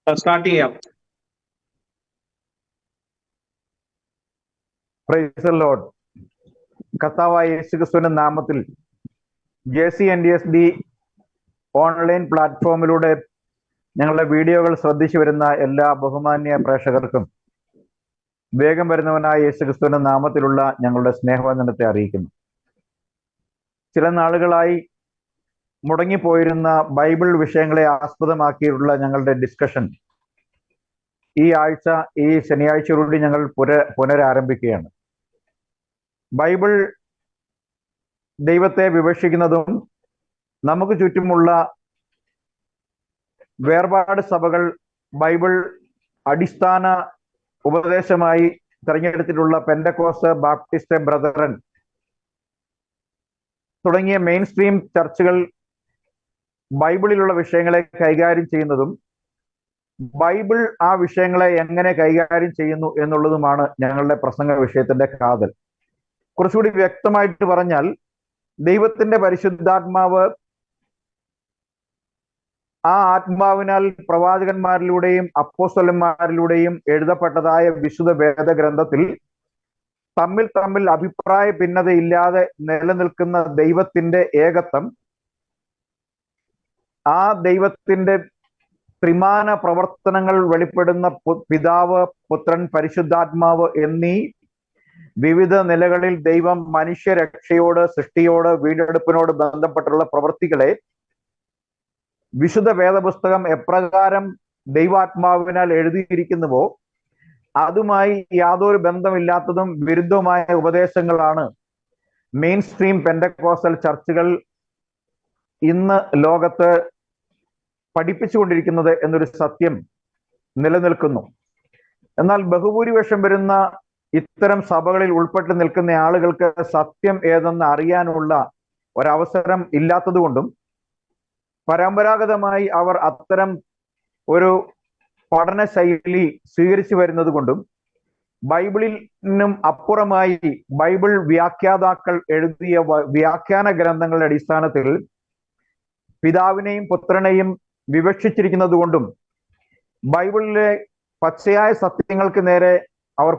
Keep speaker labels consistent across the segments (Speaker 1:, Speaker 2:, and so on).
Speaker 1: Start ചെയ്യാം.
Speaker 2: Price the Lord. കർത്താവായ യേശുക്രിസ്തുവിന്റെ നാമത്തിൽ JCNDSD ഓൺലൈൻ പ്ലാറ്റ്ഫോമിലൂടെ ഞങ്ങളുടെ വീഡിയോകൾ ശ്രദ്ധിച്ചു വരുന്ന എല്ലാ ബഹുമാന്യ പ്രേക്ഷകർക്കും വേഗം വരുന്നവനായ യേശുക്രിസ്തുവിന്റെ നാമത്തിലുള്ള ഞങ്ങളുടെ സ്നേഹവന്ദനത്തെ അറിയിക്കുന്നു. ചില നാളുകളായി മുടങ്ങിപ്പോയിരുന്ന ബൈബിൾ വിഷയങ്ങളെ ആസ്പദമാക്കിയുള്ള ഞങ്ങളുടെ ഡിസ്കഷൻ ഈ ശനിയാഴ്ചയോടുകൂടി ഞങ്ങൾ പുനരാരംഭിക്കുകയാണ്. ബൈബിൾ ദൈവത്തെ വിവക്ഷിക്കുന്നതും നമുക്ക് ചുറ്റുമുള്ള വേർപാട് സഭകൾ ബൈബിൾ അടിസ്ഥാന ഉപദേശമായി തിരഞ്ഞെടുത്തിട്ടുള്ള പെന്തക്കോസ്ത്, ബാപ്റ്റിസ്റ്റ്, ബ്രദറൻ തുടങ്ങിയ മെയിൻ സ്ട്രീം ചർച്ചുകൾ ബൈബിളിലുള്ള വിഷയങ്ങളെ കൈകാര്യം ചെയ്യുന്നതും ബൈബിൾ ആ വിഷയങ്ങളെ എങ്ങനെ കൈകാര്യം ചെയ്യുന്നു എന്നുള്ളതുമാണ് ഞങ്ങളുടെ പ്രസംഗ വിഷയത്തിന്റെ കാതൽ. കുറച്ചുകൂടി വ്യക്തമായിട്ട് പറഞ്ഞാൽ, ദൈവത്തിന്റെ പരിശുദ്ധാത്മാവ് ആ ആത്മാവിനാൽ പ്രവാചകന്മാരിലൂടെയും അപ്പോസ്തലന്മാരിലൂടെയും എഴുതപ്പെട്ടതായ വിശുദ്ധ വേദഗ്രന്ഥത്തിൽ തമ്മിൽ അഭിപ്രായ ഭിന്നതയില്ലാതെ നിലനിൽക്കുന്ന ദൈവത്തിന്റെ ഏകത്വം, ആ ദൈവത്തിന്റെ ത്രിമാന പ്രവർത്തനങ്ങൾ വെളിപ്പെടുന്ന പിതാവ്, പുത്രൻ, പരിശുദ്ധാത്മാവ് എന്നീ വിവിധ നിലകളിൽ ദൈവം മനുഷ്യരക്ഷയോട്, സൃഷ്ടിയോട്, വീണ്ടെടുപ്പിനോട് ബന്ധപ്പെട്ടുള്ള പ്രവൃത്തികളെ വിശുദ്ധ വേദപുസ്തകം എപ്രകാരം ദൈവാത്മാവിനാൽ എഴുതിയിരിക്കുന്നുവോ അതുമായി യാതൊരു ബന്ധമില്ലാത്തതും വിരുദ്ധവുമായ ഉപദേശങ്ങളാണ് മെയിൻ സ്ട്രീം പെന്തക്കോസ്റ്റൽ ചർച്ചുകൾ ഇന്ന് ലോകത്ത് പഠിപ്പിച്ചുകൊണ്ടിരിക്കുന്നത് എന്നൊരു സത്യം നിലനിൽക്കുന്നു. എന്നാൽ ബഹുഭൂരിപക്ഷം വരുന്ന ഇത്തരം സഭകളിൽ ഉൾപ്പെട്ട് നിൽക്കുന്ന ആളുകൾക്ക് സത്യം ഏതെന്ന് അറിയാനുള്ള ഒരവസരം ഇല്ലാത്തതുകൊണ്ടും പരമ്പരാഗതമായി അവർ അത്തരം ഒരു പഠന ശൈലി സ്വീകരിച്ചു വരുന്നത് കൊണ്ടും ബൈബിളിനും അപ്പുറമായി ബൈബിൾ വ്യാഖ്യാതാക്കൾ എഴുതിയ വ്യാഖ്യാന ഗ്രന്ഥങ്ങളുടെ അടിസ്ഥാനത്തിൽ പിതാവിനെയും പുത്രനെയും വിവക്ഷിച്ചിരിക്കുന്നത് കൊണ്ടും ബൈബിളിലെ പച്ചയായ സത്യങ്ങൾക്ക് നേരെ അവർ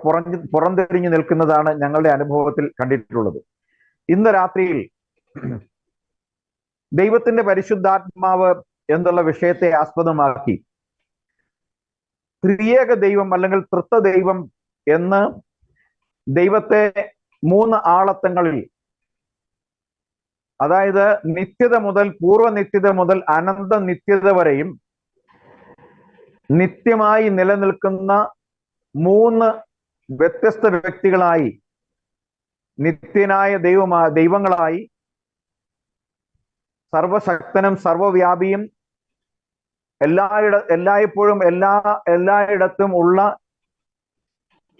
Speaker 2: പുറംതിരിഞ്ഞു നിൽക്കുന്നതാണ് ഞങ്ങളുടെ അനുഭവത്തിൽ കണ്ടിട്ടുള്ളത്. ഇന്ന് രാത്രിയിൽ ദൈവത്തിന്റെ പരിശുദ്ധാത്മാവ് എന്നുള്ള വിഷയത്തെ ആസ്പദമാക്കി ത്രിയേക ദൈവം അല്ലെങ്കിൽ തൃത്വ ദൈവം എന്ന് ദൈവത്തെ മൂന്ന് ആളത്വങ്ങളിൽ, അതായത് നിത്യത മുതൽ, പൂർവ്വനിത്യത മുതൽ അനന്ത നിത്യത വരെയും നിത്യമായി നിലനിൽക്കുന്ന മൂന്ന് വ്യത്യസ്ത വ്യക്തികളായി, നിത്യനായ ദൈവങ്ങളായി, സർവശക്തനും സർവവ്യാപിയും എല്ലായ്പ്പോഴും എല്ലായിടത്തും ഉള്ള,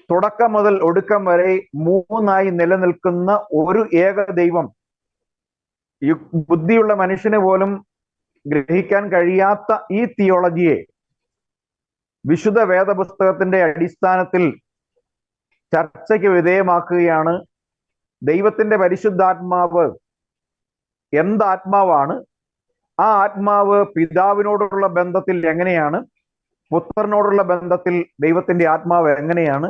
Speaker 2: തുടക്കം മുതൽ ഒടുക്കം വരെ മൂന്നായി നിലനിൽക്കുന്ന ഒരു ഏക ദൈവം, ബുദ്ധിയുള്ള മനുഷ്യന് പോലും ഗ്രഹിക്കാൻ കഴിയാത്ത ഈ തിയോളജിയെ വിശുദ്ധ വേദപുസ്തകത്തിന്റെ അടിസ്ഥാനത്തിൽ ചർച്ചയ്ക്ക് വിധേയമാക്കുകയാണ്. ദൈവത്തിന്റെ പരിശുദ്ധാത്മാവ് എന്താത്മാവാണ്, ആ ആത്മാവ് പിതാവിനോടുള്ള ബന്ധത്തിൽ എങ്ങനെയാണ്, പുത്രനോടുള്ള ബന്ധത്തിൽ ദൈവത്തിന്റെ ആത്മാവ് എങ്ങനെയാണ്,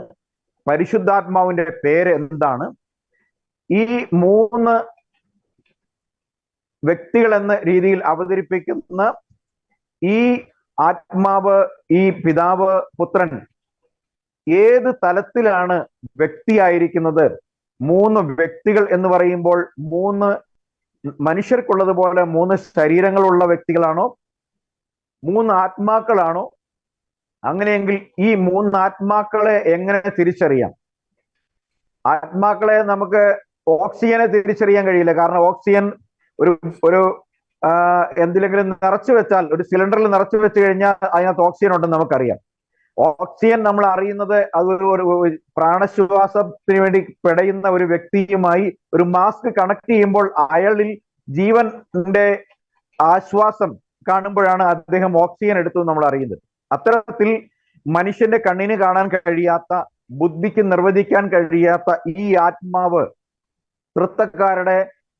Speaker 2: പരിശുദ്ധാത്മാവിന്റെ പേര് എന്താണ്, ഈ മൂന്ന് വ്യക്തികൾ എന്ന രീതിയിൽ അവതരിപ്പിക്കുന്ന ഈ ആത്മാവ്, ഈ പിതാവ്, പുത്രൻ ഏത് തലത്തിലാണ് വ്യക്തിയായിരിക്കുന്നത്? മൂന്ന് വ്യക്തികൾ എന്ന് പറയുമ്പോൾ മൂന്ന് മനുഷ്യർക്കുള്ളതുപോലെ മൂന്ന് ശരീരങ്ങളുള്ള വ്യക്തികളാണോ, മൂന്ന് ആത്മാക്കളാണോ? അങ്ങനെയെങ്കിൽ ഈ മൂന്ന് ആത്മാക്കളെ എങ്ങനെ തിരിച്ചറിയാം? ആത്മാക്കളെ നമുക്ക് ഓക്സിജനെ തിരിച്ചറിയാൻ കഴിയില്ല. കാരണം ഓക്സിജൻ ഒരു എന്തിലെങ്കിലും നിറച്ചു വെച്ചാൽ, ഒരു സിലിണ്ടറിൽ നിറച്ചു വെച്ച് കഴിഞ്ഞാൽ അതിനകത്ത് ഓക്സിജൻ ഉണ്ടെന്ന് നമുക്കറിയാം. ഓക്സിജൻ നമ്മൾ അറിയുന്നത് അതൊരു പ്രാണശ്വാസത്തിന് വേണ്ടി പിടയുന്ന ഒരു വ്യക്തിയുമായി ഒരു മാസ്ക് കണക്ട് ചെയ്യുമ്പോൾ അയാളിൽ ജീവന്റെ ആശ്വാസം കാണുമ്പോഴാണ് അദ്ദേഹം ഓക്സിജൻ എടുത്തത് നമ്മൾ അറിയുന്നത്. അത്തരത്തിൽ മനുഷ്യന്റെ കണ്ണിന് കാണാൻ കഴിയാത്ത, ബുദ്ധിക്ക് നിർവചിക്കാൻ കഴിയാത്ത ഈ ആത്മാവ് തൃത്വക്കാരുടെ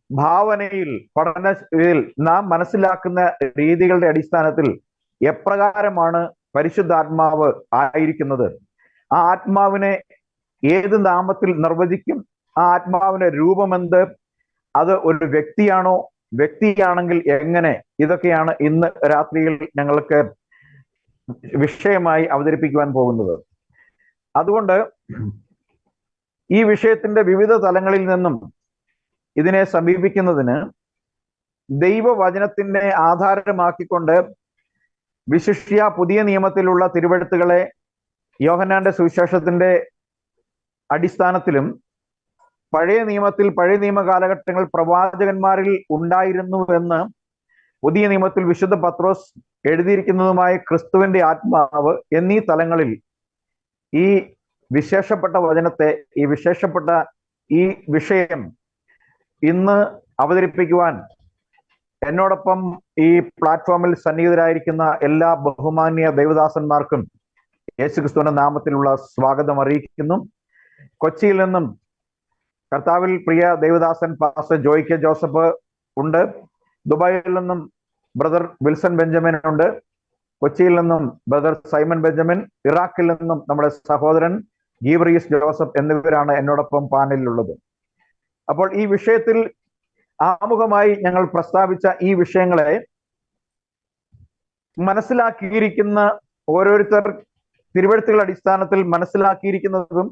Speaker 2: ഭാവനയിൽ, പഠനത്തിൽ നാം മനസ്സിലാക്കുന്ന രീതികളുടെ അടിസ്ഥാനത്തിൽ എപ്രകാരമാണ് പരിശുദ്ധാത്മാവ് ആയിരിക്കുന്നത്. ആ ആത്മാവിനെ ഏത് നാമത്തിൽ നിർവചിക്കും? ആ ആത്മാവിന്റെ രൂപമെന്ത്? അത് ഒരു വ്യക്തിയാണോ? വ്യക്തിയാണെങ്കിൽ എങ്ങനെ? ഇതൊക്കെയാണ് ഇന്ന് രാത്രിയിൽ ഞങ്ങൾക്ക് വിഷയമായി അവതരിപ്പിക്കുവാൻ പോകുന്നത്. അതുകൊണ്ട് ഈ വിഷയത്തിന്റെ വിവിധ തലങ്ങളിൽ നിന്നും ഇതിനെ സമീപിക്കുന്നതിന് ദൈവവചനത്തിനെ ആധാരമാക്കിക്കൊണ്ട് വിശിഷ്യ പുതിയ നിയമത്തിലുള്ള തിരുവെഴുത്തുകളെ യോഹന്നാന്റെ സുവിശേഷത്തിന്റെ അടിസ്ഥാനത്തിലും പഴയ നിയമത്തിൽ പഴയ നിയമ കാലഘട്ടങ്ങൾ പ്രവാചകന്മാരിൽ ഉണ്ടായിരുന്നു എന്ന് പുതിയ നിയമത്തിൽ വിശുദ്ധ പത്രോസ് എഴുതിയിരിക്കുന്നതുമായ ക്രിസ്തുവിന്റെ ആത്മാവ് എന്നീ തലങ്ങളിൽ ഈ വിശേഷപ്പെട്ട വചനത്തെ, ഈ വിശേഷപ്പെട്ട ഈ വിഷയം ഇന്ന് അവതരിപ്പിക്കുവാൻ എന്നോടൊപ്പം ഈ പ്ലാറ്റ്ഫോമിൽ സന്നിഹിതരായിരിക്കുന്ന എല്ലാ ബഹുമാന്യ ദൈവദാസന്മാർക്കും യേശുക്രിസ്തുവിന്റെ നാമത്തിലുള്ള സ്വാഗതം അറിയിക്കുന്നു. കൊച്ചിയിൽ നിന്നും കർത്താവിൽ പ്രിയ ദൈവദാസൻ പാസ്റ്റർ ജോയ് കെ ജോസഫ് ഉണ്ട്. ദുബായിൽ നിന്നും ബ്രദർ വിൽസൺ ബെഞ്ചമിൻ ഉണ്ട്. കൊച്ചിയിൽ നിന്നും ബ്രദർ സൈമൺ ബെഞ്ചമിൻ, ഇറാഖിൽ നിന്നും നമ്മുടെ സഹോദരൻ ഗീവറീസ് ജോസഫ് എന്നിവരാണ് എന്നോടൊപ്പം പാനലിലുള്ളത്. അപ്പോൾ ഈ വിഷയത്തിൽ ആമുഖമായി ഞങ്ങൾ പ്രസ്താവിച്ച ഈ വിഷയങ്ങളെ മനസ്സിലാക്കിയിരിക്കുന്ന ഓരോരുത്തർ തിരുവെഴുത്തുകളുടെ അടിസ്ഥാനത്തിൽ മനസ്സിലാക്കിയിരിക്കുന്നതും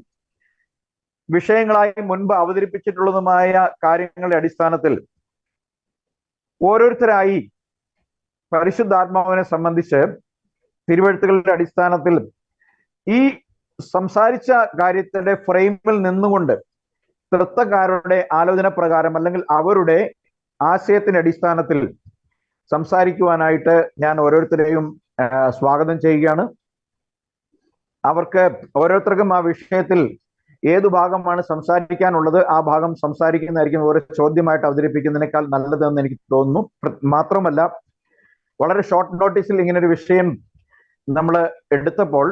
Speaker 2: വിഷയങ്ങളായി മുൻപ് അവതരിപ്പിച്ചിട്ടുള്ളതുമായ കാര്യങ്ങളുടെ അടിസ്ഥാനത്തിൽ ഓരോരുത്തരായി പരിശുദ്ധാത്മാവിനെ സംബന്ധിച്ച് തിരുവെഴുത്തുകളുടെ അടിസ്ഥാനത്തിൽ ഈ സംസാരിച്ച കാര്യത്തിന്റെ ഫ്രെയിമിൽ നിന്നുകൊണ്ട് തൃത്വക്കാരുടെ ആലോചന പ്രകാരം അല്ലെങ്കിൽ അവരുടെ ആശയത്തിന്റെ അടിസ്ഥാനത്തിൽ സംസാരിക്കുവാനായിട്ട് ഞാൻ ഓരോരുത്തരെയും സ്വാഗതം ചെയ്യുകയാണ്. അവർക്ക് ഓരോരുത്തർക്കും ആ വിഷയത്തിൽ ഏതു ഭാഗമാണ് സംസാരിക്കാനുള്ളത് ആ ഭാഗം സംസാരിക്കുന്നതായിരിക്കും ഓരോ ചോദ്യമായിട്ട് അവതരിപ്പിക്കുന്നതിനേക്കാൾ നല്ലതെന്ന് എനിക്ക് തോന്നുന്നു. മാത്രമല്ല, വളരെ ഷോർട്ട് നോട്ടീസിൽ ഇങ്ങനൊരു വിഷയം നമ്മൾ എടുത്തപ്പോൾ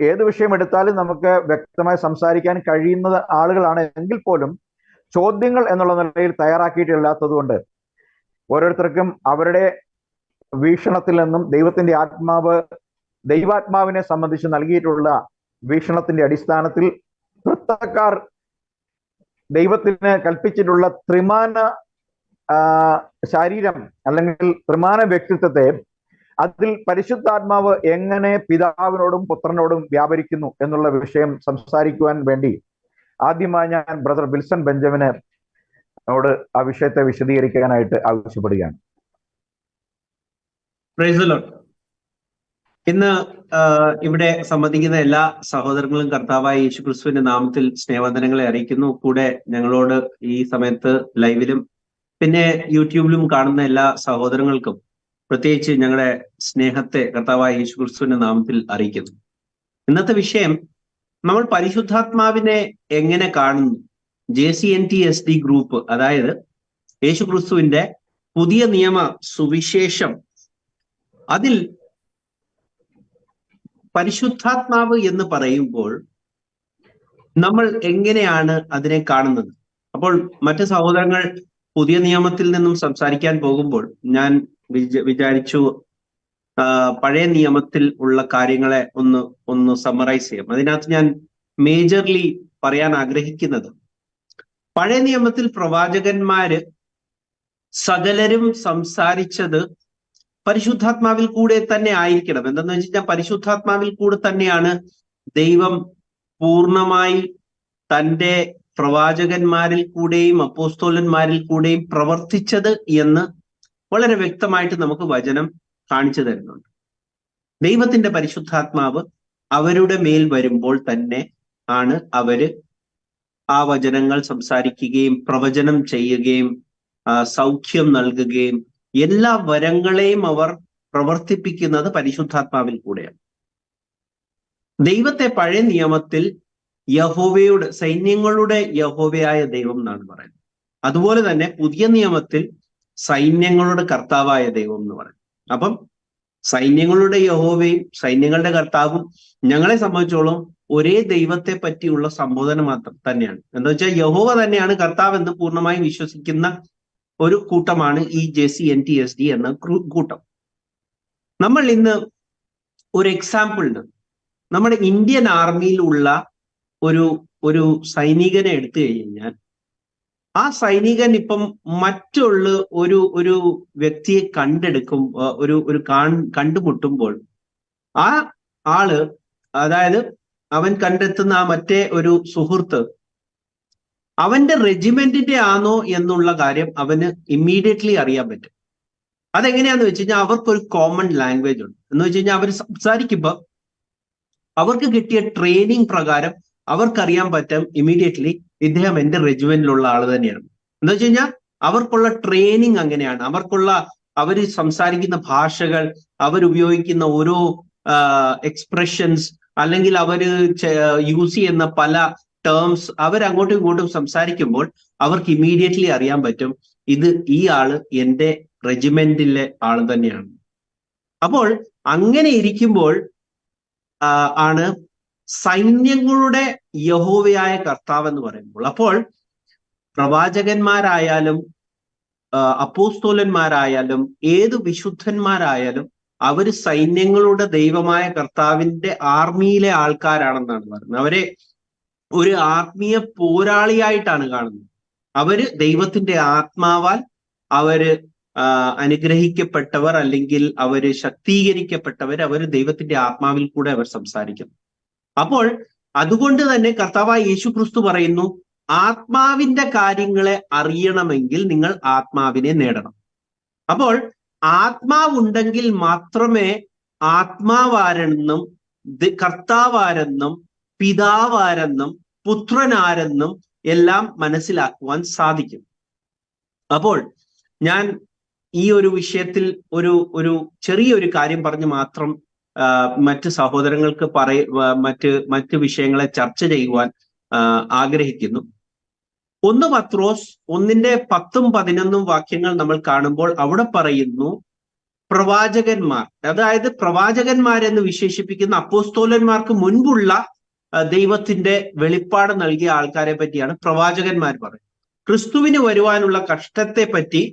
Speaker 2: ഏത് വിഷയം എടുത്താലും നമുക്ക് വ്യക്തമായി സംസാരിക്കാൻ കഴിയുന്ന ആളുകളാണ് എങ്കിൽ പോലും ചോദ്യങ്ങൾ എന്നുള്ള നിലയിൽ തയ്യാറാക്കിയിട്ടില്ലാത്തത് കൊണ്ട് ഓരോരുത്തർക്കും അവരുടെ വീക്ഷണത്തിൽ നിന്നും ദൈവത്തിന്റെ ദൈവാത്മാവിനെ സംബന്ധിച്ച് നൽകിയിട്ടുള്ള വീക്ഷണത്തിന്റെ അടിസ്ഥാനത്തിൽ തൃത്വക്കാർ ദൈവത്തിന് കൽപ്പിച്ചിട്ടുള്ള ത്രിമാന ശരീരം അല്ലെങ്കിൽ ത്രിമാന വ്യക്തിത്വത്തെ അതിൽ പരിശുദ്ധാത്മാവ് എങ്ങനെ പിതാവിനോടും പുത്രനോടും വ്യാപരിക്കുന്നു എന്നുള്ള വിഷയം സംസാരിക്കുവാൻ വേണ്ടി ആദ്യമായി ഞാൻ ബ്രദർ വിൽസൺ ബെഞ്ചമിനോട് ആ വിഷയത്തെ വിശദീകരിക്കാനായിട്ട് ആവശ്യപ്പെടുകയാണ്.
Speaker 1: Price the Lord. ഇന്ന് ഇവിടെ സംബന്ധിക്കുന്ന എല്ലാ സഹോദരങ്ങളും കർത്താവായ യേശുക്രിസ്തുവിന്റെ നാമത്തിൽ സ്നേഹവന്ദനങ്ങളെ അറിയിക്കുന്നു. കൂടെ ഞങ്ങളോട് ഈ സമയത്ത് ലൈവിലും പിന്നെ യൂട്യൂബിലും കാണുന്ന എല്ലാ സഹോദരങ്ങൾക്കും പ്രത്യേകിച്ച് ഞങ്ങളുടെ സ്നേഹത്തെ കർത്താവായ യേശുക്രിസ്തുവിന്റെ നാമത്തിൽ അറിയിക്കുന്നു. ഇന്നത്തെ വിഷയം നമ്മൾ പരിശുദ്ധാത്മാവിനെ എങ്ങനെ കാണുന്നു. JCNTSD ഗ്രൂപ്പ്, അതായത് യേശുക്രിസ്തുവിന്റെ പുതിയ നിയമ സുവിശേഷം, അതിൽ പരിശുദ്ധാത്മാവ് എന്ന് പറയുമ്പോൾ നമ്മൾ എങ്ങനെയാണ് അതിനെ കാണുന്നത്? അപ്പോൾ മറ്റ് സഹോദരങ്ങൾ പുതിയ നിയമത്തിൽ നിന്നും സംസാരിക്കാൻ പോകുമ്പോൾ ഞാൻ വിചാരിച്ചു പഴയ നിയമത്തിൽ ഉള്ള കാര്യങ്ങളെ ഒന്ന് സമ്മറൈസ് ചെയ്യാം. അതിനകത്ത് ഞാൻ മേജർലി പറയാൻ ആഗ്രഹിക്കുന്നത്, പഴയ നിയമത്തിൽ പ്രവാചകന്മാര് സകലരും സംസാരിച്ചത് പരിശുദ്ധാത്മാവിൽ കൂടെ തന്നെ ആയിരിക്കണം. എന്തെന്ന് വെച്ച് കഴിഞ്ഞാൽ പരിശുദ്ധാത്മാവിൽ കൂടെ തന്നെയാണ് ദൈവം പൂർണ്ണമായി തൻ്റെ പ്രവാചകന്മാരിൽ കൂടെയും അപ്പോസ്തോലന്മാരിൽ കൂടെയും പ്രവർത്തിച്ചത് എന്ന് വളരെ വ്യക്തമായിട്ട് നമുക്ക് വചനം കാണിച്ചു തരുന്നുണ്ട്. ദൈവത്തിന്റെ പരിശുദ്ധാത്മാവ് അവരുടെ മേൽ വരുമ്പോൾ തന്നെ ആണ് അവര് ആ വചനങ്ങൾ സംസാരിക്കുകയും പ്രവചനം ചെയ്യുകയും സൗഖ്യം നൽകുകയും എല്ലാ വരങ്ങളെയും അവർ പ്രവർത്തിപ്പിക്കുന്നത് പരിശുദ്ധാത്മാവിൽ കൂടെയാണ്. ദൈവത്തെ പഴയ നിയമത്തിൽ യഹോവയുടെ, സൈന്യങ്ങളുടെ യഹോവയായ ദൈവം എന്നാണ് പറയുന്നത്. അതുപോലെ തന്നെ പുതിയ നിയമത്തിൽ സൈന്യങ്ങളുടെ കർത്താവായ ദൈവം എന്ന് പറയുന്നത്. അപ്പം സൈന്യങ്ങളുടെ യഹോവയും സൈന്യങ്ങളുടെ കർത്താവും ഞങ്ങളെ സംബന്ധിച്ചോളം ഒരേ ദൈവത്തെ പറ്റിയുള്ള സംബോധന മാത്രം തന്നെയാണ്. എന്താ വെച്ചാൽ യഹോവ തന്നെയാണ് കർത്താവ് എന്ന് പൂർണ്ണമായും വിശ്വസിക്കുന്ന ഒരു കൂട്ടമാണ് ഈ JCNTSD എന്ന കൂട്ടം. നമ്മൾ ഇന്ന് ഒരു എക്സാമ്പിളിന് നമ്മുടെ ഇന്ത്യൻ ആർമിയിലുള്ള ഒരു ഒരു സൈനികനെ എടുത്തു കഴിഞ്ഞാൽ, ആ സൈനികൻ ഇപ്പം മറ്റുള്ള ഒരു വ്യക്തിയെ കണ്ടുമുട്ടുമ്പോൾ ആ ആള്, അതായത് അവൻ കണ്ടെത്തുന്ന ആ മറ്റേ ഒരു സുഹൃത്ത് അവന്റെ റെജിമെന്റിന്റെ ആണോ എന്നുള്ള കാര്യം അവന് ഇമ്മീഡിയറ്റ്ലി അറിയാൻ പറ്റും. അതെങ്ങനെയാന്ന് വെച്ച് കഴിഞ്ഞാൽ അവർക്കൊരു കോമൺ ലാംഗ്വേജ് ഉണ്ട്. എന്ന് വെച്ച് കഴിഞ്ഞാൽ അവർ സംസാരിക്കുമ്പോൾ അവർക്ക് കിട്ടിയ ട്രെയിനിങ് പ്രകാരം അവർക്കറിയാൻ പറ്റും ഇമ്മീഡിയറ്റ്ലി ഇദ്ദേഹം എന്റെ റെജിമെന്റിലുള്ള ആള് തന്നെയാണ്. എന്ന് വെച്ച് കഴിഞ്ഞാൽ അവർക്കുള്ള ട്രെയിനിങ് അങ്ങനെയാണ്. അവര് സംസാരിക്കുന്ന ഭാഷകൾ, അവരുപയോഗിക്കുന്ന ഓരോ എക്സ്പ്രഷൻസ്, അല്ലെങ്കിൽ അവര് യൂസ് ചെയ്യുന്ന പല ടേംസ്, അവരങ്ങോട്ടും ഇങ്ങോട്ടും സംസാരിക്കുമ്പോൾ അവർക്ക് ഇമ്മീഡിയറ്റ്ലി അറിയാൻ പറ്റും ഈ ആള് എന്റെ റെജിമെന്റിലെ ആള് തന്നെയാണ്. അപ്പോൾ അങ്ങനെ ഇരിക്കുമ്പോൾ ആണ് സൈന്യങ്ങളുടെ യഹോവയായ കർത്താവ് എന്ന് പറയുമ്പോൾ, അപ്പോൾ പ്രവാചകന്മാരായാലും അപ്പോസ്തോലന്മാരായാലും ഏത് വിശുദ്ധന്മാരായാലും അവര് സൈന്യങ്ങളുടെ ദൈവമായ കർത്താവിന്റെ ആർമിയിലെ ആൾക്കാരാണെന്നാണ് പറയുന്നത്. അവരെ ഒരു ആത്മീയ പോരാളിയായിട്ടാണ് കാണുന്നത്. അവര് ദൈവത്തിന്റെ ആത്മാവാൽ അവര് അനുഗ്രഹിക്കപ്പെട്ടവർ, അല്ലെങ്കിൽ അവര് ശക്തീകരിക്കപ്പെട്ടവർ, അവര് ദൈവത്തിന്റെ ആത്മാവിൽ കൂടെ അവർ സംസാരിക്കുന്നു. അപ്പോൾ അതുകൊണ്ട് തന്നെ കർത്താവായ യേശുക്രിസ്തു പറയുന്നു, ആത്മാവിന്റെ കാര്യങ്ങളെ അറിയണമെങ്കിൽ നിങ്ങൾ ആത്മാവിനെ നേടണം. അപ്പോൾ ആത്മാവുണ്ടെങ്കിൽ മാത്രമേ ആത്മാവാരെന്നും കർത്താവാരെന്നും പിതാവാരെന്നും പുത്രനാരെന്നും എല്ലാം മനസ്സിലാക്കുവാൻ സാധിക്കും. അപ്പോൾ ഞാൻ ഈ ഒരു വിഷയത്തിൽ ഒരു ചെറിയൊരു കാര്യം പറഞ്ഞ് മാത്രം മറ്റ് സഹോദരങ്ങൾക്ക് മറ്റ് വിഷയങ്ങളെ ചർച്ച ചെയ്യുവാൻ ആഗ്രഹിക്കുന്നു. 1 പത്രോസ് 1:10-11 വാക്യങ്ങൾ നമ്മൾ കാണുമ്പോൾ അവിടെ പറയുന്നു, പ്രവാചകന്മാർ, അതായത് പ്രവാചകന്മാരെന്ന് വിശേഷിപ്പിക്കുന്ന അപ്പോസ്തോലന്മാർക്ക് മുൻപുള്ള ദൈവത്തിന്റെ വെളിപ്പാട് നൽകിയ ആൾക്കാരെ പറ്റിയാണ് പ്രവാചകന്മാർ പറയുന്നത്. ക്രിസ്തുവിന് വരുവാനുള്ള കഷ്ടത്തെ പറ്റി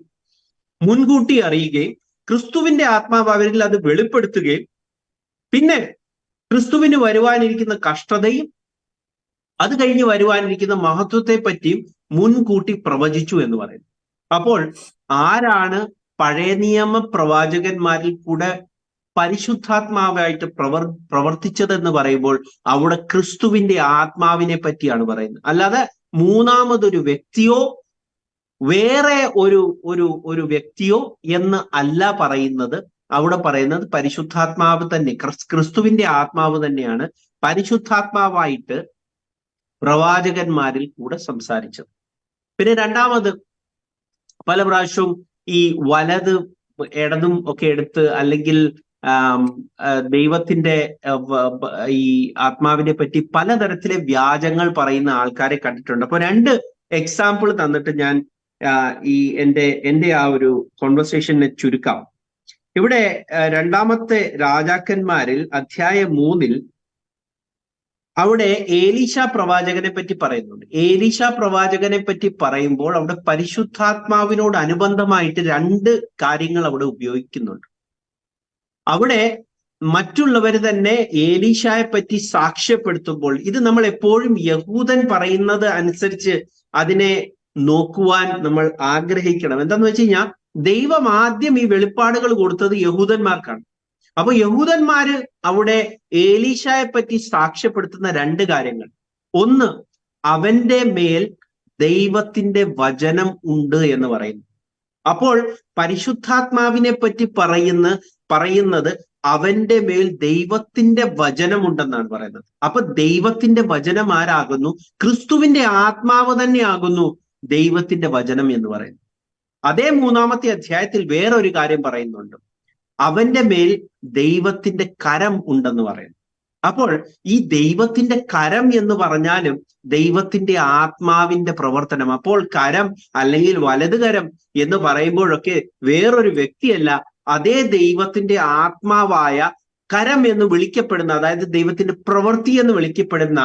Speaker 1: മുൻകൂട്ടി അറിയുകയും ക്രിസ്തുവിന്റെ ആത്മാവ് അവരിൽ അത് വെളിപ്പെടുത്തുകയും പിന്നെ ക്രിസ്തുവിന് വരുവാനിരിക്കുന്ന കഷ്ടതയും അത് കഴിഞ്ഞ് വരുവാനിരിക്കുന്ന മഹത്വത്തെ പറ്റിയും മുൻകൂട്ടി പ്രവചിച്ചു എന്ന് പറയുന്നു. അപ്പോൾ ആരാണ് പഴയ നിയമ പ്രവാചകന്മാരിൽ കൂടെ പരിശുദ്ധാത്മാവായിട്ട് പ്രവർത്തിച്ചതെന്ന് പറയുമ്പോൾ അവിടെ ക്രിസ്തുവിന്റെ ആത്മാവിനെ പറ്റിയാണ് പറയുന്നത്. അല്ലാതെ മൂന്നാമതൊരു വ്യക്തിയോ വേറെ ഒരു വ്യക്തിയോ എന്ന് അല്ല പറയുന്നത്. അവിടെ പറയുന്നത് പരിശുദ്ധാത്മാവ് തന്നെ, ക്രിസ്തുവിന്റെ ആത്മാവ് തന്നെയാണ് പരിശുദ്ധാത്മാവായിട്ട് പ്രവാചകന്മാരിൽ കൂടെ സംസാരിച്ചത്. പിന്നെ രണ്ടാമത്, പല പ്രാവശ്യവും ഈ വലത് ഇടതും ഒക്കെ എടുത്ത്, അല്ലെങ്കിൽ ദൈവത്തിന്റെ ഈ ആത്മാവിനെ പറ്റി പലതരത്തിലെ വ്യാജങ്ങൾ പറയുന്ന ആൾക്കാരെ കണ്ടിട്ടുണ്ട്. അപ്പൊ 2 എക്സാമ്പിൾ തന്നിട്ട് ഞാൻ എന്റെ ആ ഒരു കോൺവെർസേഷനെ ചുരുക്കാം. ഇവിടെ 2 രാജാക്കന്മാരിൽ അധ്യായം 3 അവിടെ ഏലീശ പ്രവാചകനെ പറ്റി പറയുന്നുണ്ട്. ഏലീശ പ്രവാചകനെ പറ്റി പറയുമ്പോൾ അവിടെ പരിശുദ്ധാത്മാവിനോട് അനുബന്ധമായിട്ട് 2 കാര്യങ്ങൾ അവിടെ ഉപയോഗിക്കുന്നുണ്ട്. അവിടെ മറ്റുള്ളവർ തന്നെ ഏലീശയെ പറ്റി സാക്ഷ്യപ്പെടുത്തുമ്പോൾ, ഇത് നമ്മൾ എപ്പോഴും യഹൂദൻ പറയുന്നത് അനുസരിച്ച് അതിനെ നോക്കുവാൻ നമ്മൾ ആഗ്രഹിക്കണം. എന്താന്ന് വെച്ച് കഴിഞ്ഞാൽ ദൈവം ആദ്യം ഈ വെളിപ്പാടുകൾ കൊടുത്തത് യഹൂദന്മാർക്കാണ്. അപ്പൊ യഹൂദന്മാര് അവിടെ ഏലീശയെ പറ്റി സാക്ഷ്യപ്പെടുത്തുന്ന 2 കാര്യങ്ങൾ. ഒന്ന്, അവന്റെ മേൽ ദൈവത്തിന്റെ വചനം ഉണ്ട് എന്ന് പറയുന്നു. അപ്പോൾ പരിശുദ്ധാത്മാവിനെ പറ്റി പറയുന്നത് അവന്റെ മേൽ ദൈവത്തിന്റെ വചനമുണ്ടെന്നാണ് പറയുന്നത്. അപ്പൊ ദൈവത്തിന്റെ വചനം ആരാകുന്നു? ക്രിസ്തുവിന്റെ ആത്മാവ് തന്നെയാകുന്നു ദൈവത്തിന്റെ വചനം എന്ന് പറയുന്നു. അതേ 3-ാമത്തെ അധ്യായത്തിൽ വേറൊരു കാര്യം പറയുന്നുണ്ട്, അവന്റെ മേൽ ദൈവത്തിന്റെ കരം ഉണ്ടെന്ന് പറയുന്നു. അപ്പോൾ ഈ ദൈവത്തിന്റെ കരം എന്ന് പറഞ്ഞാലും ദൈവത്തിന്റെ ആത്മാവിന്റെ പ്രവർത്തനം. അപ്പോൾ കരം അല്ലെങ്കിൽ വലത് കരം എന്ന് പറയുമ്പോഴൊക്കെ വേറൊരു വ്യക്തിയല്ല, അതേ ദൈവത്തിന്റെ ആത്മാവായ കരം എന്ന് വിളിക്കപ്പെടുന്ന, അതായത് ദൈവത്തിന്റെ പ്രവൃത്തി എന്ന് വിളിക്കപ്പെടുന്ന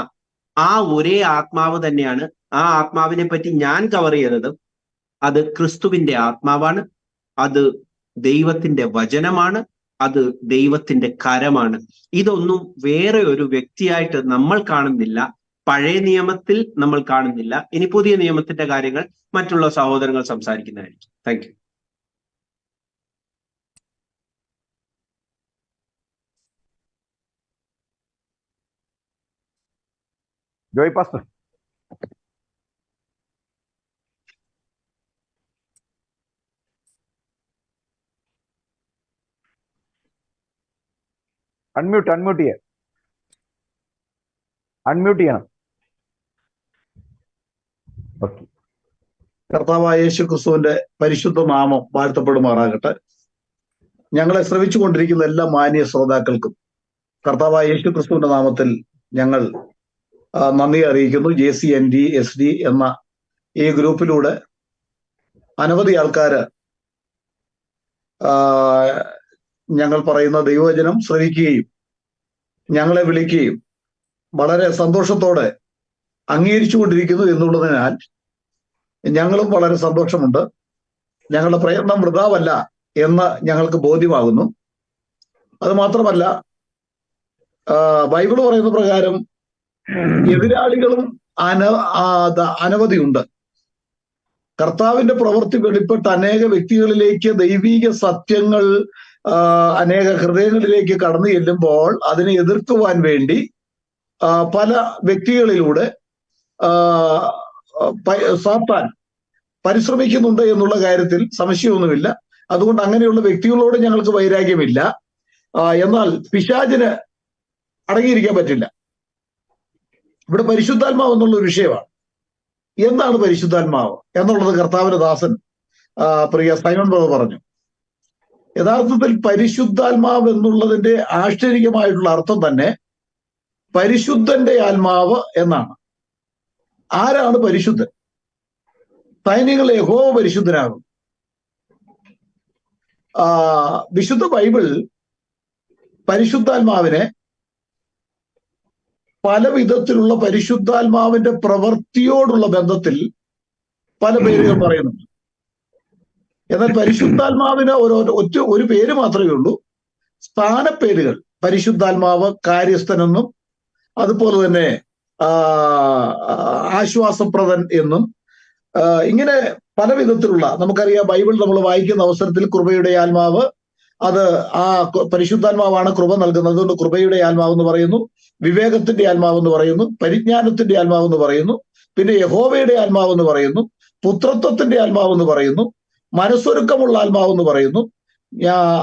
Speaker 1: ആ ഒരേ ആത്മാവ് തന്നെയാണ്. ആ ആത്മാവിനെ പറ്റി ഞാൻ കവർ ചെയ്തത് അത് ക്രിസ്തുവിന്റെ ആത്മാവാണ്, അത് ദൈവത്തിന്റെ വചനമാണ്, അത് ദൈവത്തിന്റെ കരമാണ്. ഇതൊന്നും വേറെ ഒരു വ്യക്തിയായിട്ട് നമ്മൾ കാണുന്നില്ല, പഴയ നിയമത്തിൽ നമ്മൾ കാണുന്നില്ല. ഇനി പുതിയ നിയമത്തിന്റെ കാര്യങ്ങൾ മറ്റുള്ള സഹോദരങ്ങൾ സംസാരിക്കുന്നതായിരിക്കും. Thank you.
Speaker 2: Joy pastor. Unmute ചെയ്യണം. ഓക്കെ.
Speaker 3: കർത്താവായ യേശു ക്രിസ്തുവിന്റെ പരിശുദ്ധ നാമം വാഴ്ത്തപ്പെടുമാറാകട്ടെ. ഞങ്ങളെ ശ്രവിച്ചുകൊണ്ടിരിക്കുന്ന എല്ലാ മാന്യ ശ്രോതാക്കൾക്കും കർത്താവായ യേശു ക്രിസ്തുവിന്റെ നാമത്തിൽ ഞങ്ങൾ നന്ദി അറിയിക്കുന്നു. JCND-SD എന്ന ഈ ഗ്രൂപ്പിലൂടെ അനവധി ആൾക്കാര് ഞങ്ങൾ പറയുന്ന ദൈവവചനം ശ്രവിക്കുകയും ഞങ്ങളെ വിളിക്കുകയും വളരെ സന്തോഷത്തോടെ അംഗീകരിച്ചുകൊണ്ടിരിക്കുന്നു എന്നുള്ളതിനാൽ ഞങ്ങളും വളരെ സന്തോഷമുണ്ട്. ഞങ്ങളുടെ പ്രയത്നം വൃഥാവല്ല എന്ന് ഞങ്ങൾക്ക് ബോധ്യമാകുന്നു. അത് മാത്രമല്ല, ബൈബിള് പറയുന്ന പ്രകാരം എതിരാളികളും അനവധിയുണ്ട്. കർത്താവിന്റെ പ്രവൃത്തി വെളിപ്പെട്ട് അനേക വ്യക്തികളിലേക്ക് ദൈവീക സത്യങ്ങൾ അനേക ഹൃദയങ്ങളിലേക്ക് കടന്നു ചെല്ലുമ്പോൾ അതിനെ എതിർക്കുവാൻ വേണ്ടി പല വ്യക്തികളിലൂടെ സാത്താൻ പരിശ്രമിക്കുന്നുണ്ട് എന്നുള്ള കാര്യത്തിൽ സംശയമൊന്നുമില്ല. അതുകൊണ്ട് അങ്ങനെയുള്ള വ്യക്തികളോട് ഞങ്ങൾക്ക് വൈരാഗ്യമില്ല. എന്നാൽ പിശാചിന് അടങ്ങിയിരിക്കാൻ പറ്റില്ല. ഇവിടെ പരിശുദ്ധാത്മാവ് എന്നുള്ള ഒരു വിഷയമാണ്. എന്താണ് പരിശുദ്ധാത്മാവ് എന്നുള്ളത് കർത്താവിന്റെ ദാസൻ പ്രിയ സൈമൺ ബ്രദർ പറഞ്ഞു. യഥാർത്ഥത്തിൽ പരിശുദ്ധാത്മാവ് എന്നുള്ളതിന്റെ ആശ്ചര്യമായിട്ടുള്ള അർത്ഥം തന്നെ പരിശുദ്ധന്റെ ആത്മാവ് എന്നാണ്. ആരാണ് പരിശുദ്ധൻ? സൈന്യങ്ങളെ യഹോവ പരിശുദ്ധനാകും. വിശുദ്ധ ബൈബിൾ പരിശുദ്ധാത്മാവിനെ പല വിധത്തിലുള്ള പരിശുദ്ധാത്മാവിന്റെ പ്രവൃത്തിയോടുള്ള ബന്ധത്തിൽ പല പേരുകൾ പറയുന്നുണ്ട്. എന്നാൽ പരിശുദ്ധാത്മാവിന് ഒരു പേര് മാത്രമേ ഉള്ളൂ, സ്ഥാനപ്പേരുകൾ. പരിശുദ്ധാത്മാവ് കാര്യസ്ഥനെന്നും അതുപോലെ തന്നെ ആശ്വാസപ്രദൻ എന്നും ഇങ്ങനെ പല വിധത്തിലുള്ള, നമുക്കറിയാം ബൈബിൾ നമ്മൾ വായിക്കുന്ന അവസരത്തിൽ കൃപയുടെ ആത്മാവ്, അത് ആ പരിശുദ്ധാത്മാവാണ് കൃപ നൽകുന്നത്. അതുകൊണ്ട് കൃപയുടെ ആത്മാവ് എന്ന് പറയുന്നു, വിവേകത്തിന്റെ ആത്മാവ് എന്ന് പറയുന്നു, പരിജ്ഞാനത്തിന്റെ ആത്മാവ് എന്ന് പറയുന്നു, പിന്നെ യഹോവയുടെ ആത്മാവ് എന്ന് പറയുന്നു, പുത്രത്വത്തിന്റെ ആത്മാവ് എന്ന് പറയുന്നു, മനസ്സൊരുക്കമുള്ള ആത്മാവ് എന്ന് പറയുന്നു,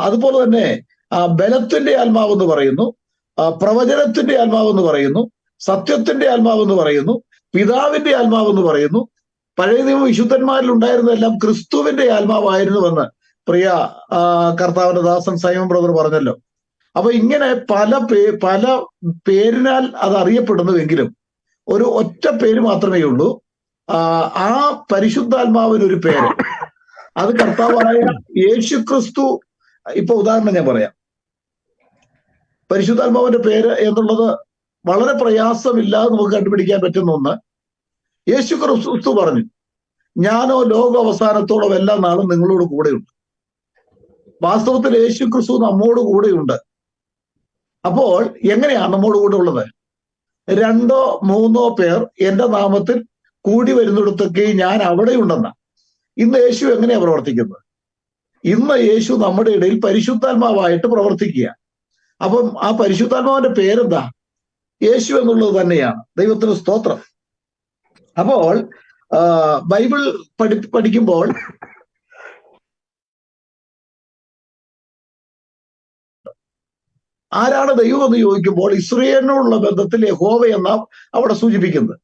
Speaker 3: അതുപോലെ തന്നെ ബലത്തിന്റെ ആത്മാവ് എന്ന് പറയുന്നു, പ്രവചനത്തിന്റെ ആത്മാവ് എന്ന് പറയുന്നു, സത്യത്തിന്റെ ആത്മാവ് എന്ന് പറയുന്നു, പിതാവിന്റെ ആത്മാവ് എന്ന് പറയുന്നു. പഴയ നിയമ വിശുദ്ധന്മാരിൽ ഉണ്ടായിരുന്നതെല്ലാം ക്രിസ്തുവിന്റെ ആത്മാവായിരുന്നുവെന്ന് പ്രിയ കർത്താവിന്റെ ദാസൻ സൈമൺ ബ്രദർ പറഞ്ഞല്ലോ. അപ്പൊ ഇങ്ങനെ പല പേരിനാൽ അത് അറിയപ്പെടുന്നുവെങ്കിലും ഒരു ഒറ്റ പേര് മാത്രമേ ഉള്ളൂ. ആ പരിശുദ്ധാത്മാവിനൊരു പേര്, അത് കർത്താവായ യേശു ക്രിസ്തു. ഇപ്പൊ ഉദാഹരണം ഞാൻ പറയാം. പരിശുദ്ധാത്മാവിന്റെ പേര് എന്നുള്ളത് വളരെ പ്രയാസമില്ലാതെ നമുക്ക് കണ്ടുപിടിക്കാൻ പറ്റുന്ന ഒന്ന്. യേശു ക്രിസ്തു പറഞ്ഞു, ഞാനോ ലോക അവസാനത്തോളം എല്ലാ നാളും നിങ്ങളോട് കൂടെയുണ്ട്. വാസ്തവത്തിൽ യേശു ക്രിസ്തു നമ്മോട് കൂടെയുണ്ട്. അപ്പോൾ എങ്ങനെയാണ് നമ്മോട് കൂടെ ഉള്ളത്? 2 or 3 പേർ എന്റെ നാമത്തിൽ കൂടി വരുന്നിടത്തൊക്കെ ഞാൻ അവിടെ ഉണ്ടെന്ന. ഇന്ന് യേശു എങ്ങനെയാ പ്രവർത്തിക്കുന്നത്? ഇന്ന് യേശു നമ്മുടെ ഇടയിൽ പരിശുദ്ധാത്മാവായിട്ട് പ്രവർത്തിക്കുക. അപ്പം ആ പരിശുദ്ധാത്മാവിന്റെ പേരെന്താ? യേശു എന്നുള്ളത് തന്നെയാണ്. ദൈവത്തിന് സ്തോത്രം. അപ്പോൾ ബൈബിൾ പഠിക്കുമ്പോൾ ആരാണ് ദൈവം എന്ന് ചോദിക്കുമ്പോൾ ഇസ്രയേലിനോടുള്ള ബന്ധത്തിൽ യഹോവ എന്ന അവിടെ സൂചിപ്പിക്കുന്നത്.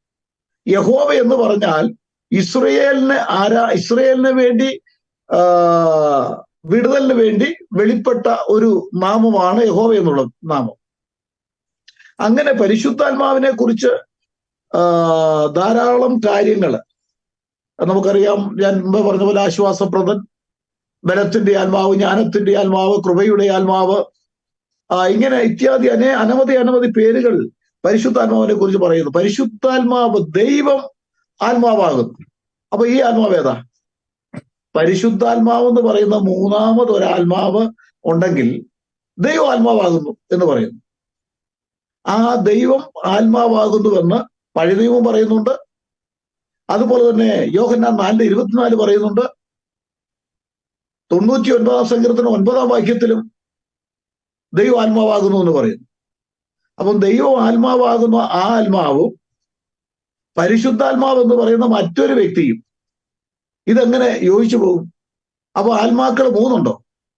Speaker 3: യഹോവ എന്ന് പറഞ്ഞാൽ ഇസ്രയേലിന് വേണ്ടി വിടുതലിന് വേണ്ടി വെളിപ്പെട്ട ഒരു നാമമാണ് യഹോവ എന്നുള്ള നാമം. അങ്ങനെ പരിശുദ്ധാത്മാവിനെ കുറിച്ച് ധാരാളം കാര്യങ്ങൾ നമുക്കറിയാം. ഞാൻ മുമ്പ് പറഞ്ഞ പോലെ ആശ്വാസപ്രദൻ, ബലത്തിന്റെ ആത്മാവ്, ജ്ഞാനത്തിന്റെ ആത്മാവ്, കൃപയുടെ ആത്മാവ്, ഇങ്ങനെ ഇത്യാദി അനവധി പേരുകൾ പരിശുദ്ധാത്മാവിനെ കുറിച്ച് പറയുന്നു. പരിശുദ്ധാത്മാവ് ദൈവം ആത്മാവാകുന്നു. അപ്പൊ ഈ ആത്മാവ് ഏതാ? പരിശുദ്ധാത്മാവ് എന്ന് പറയുന്ന മൂന്നാമതൊരാത്മാവ് ഉണ്ടെങ്കിൽ ദൈവം ആത്മാവാകുന്നു എന്ന് പറയുന്നു. ആ ദൈവം ആത്മാവാകുന്നുവെന്ന് പഴയ നിയമം പറയുന്നുണ്ട്. അതുപോലെ തന്നെ യോഹന്നാൻ 4:24 പറയുന്നുണ്ട്. 99 സങ്കീർത്തനം 9 വാക്യത്തിലും ദൈവം ആത്മാവാകുന്നു എന്ന് പറയുന്നു. അപ്പം ദൈവം ആത്മാവാകുന്ന ആ ആത്മാവും പരിശുദ്ധാത്മാവ് എന്ന് പറയുന്ന മറ്റൊരു വ്യക്തിയും ഇതെങ്ങനെ യോജിച്ചു പോകും? അപ്പൊ ആത്മാക്കൾ 3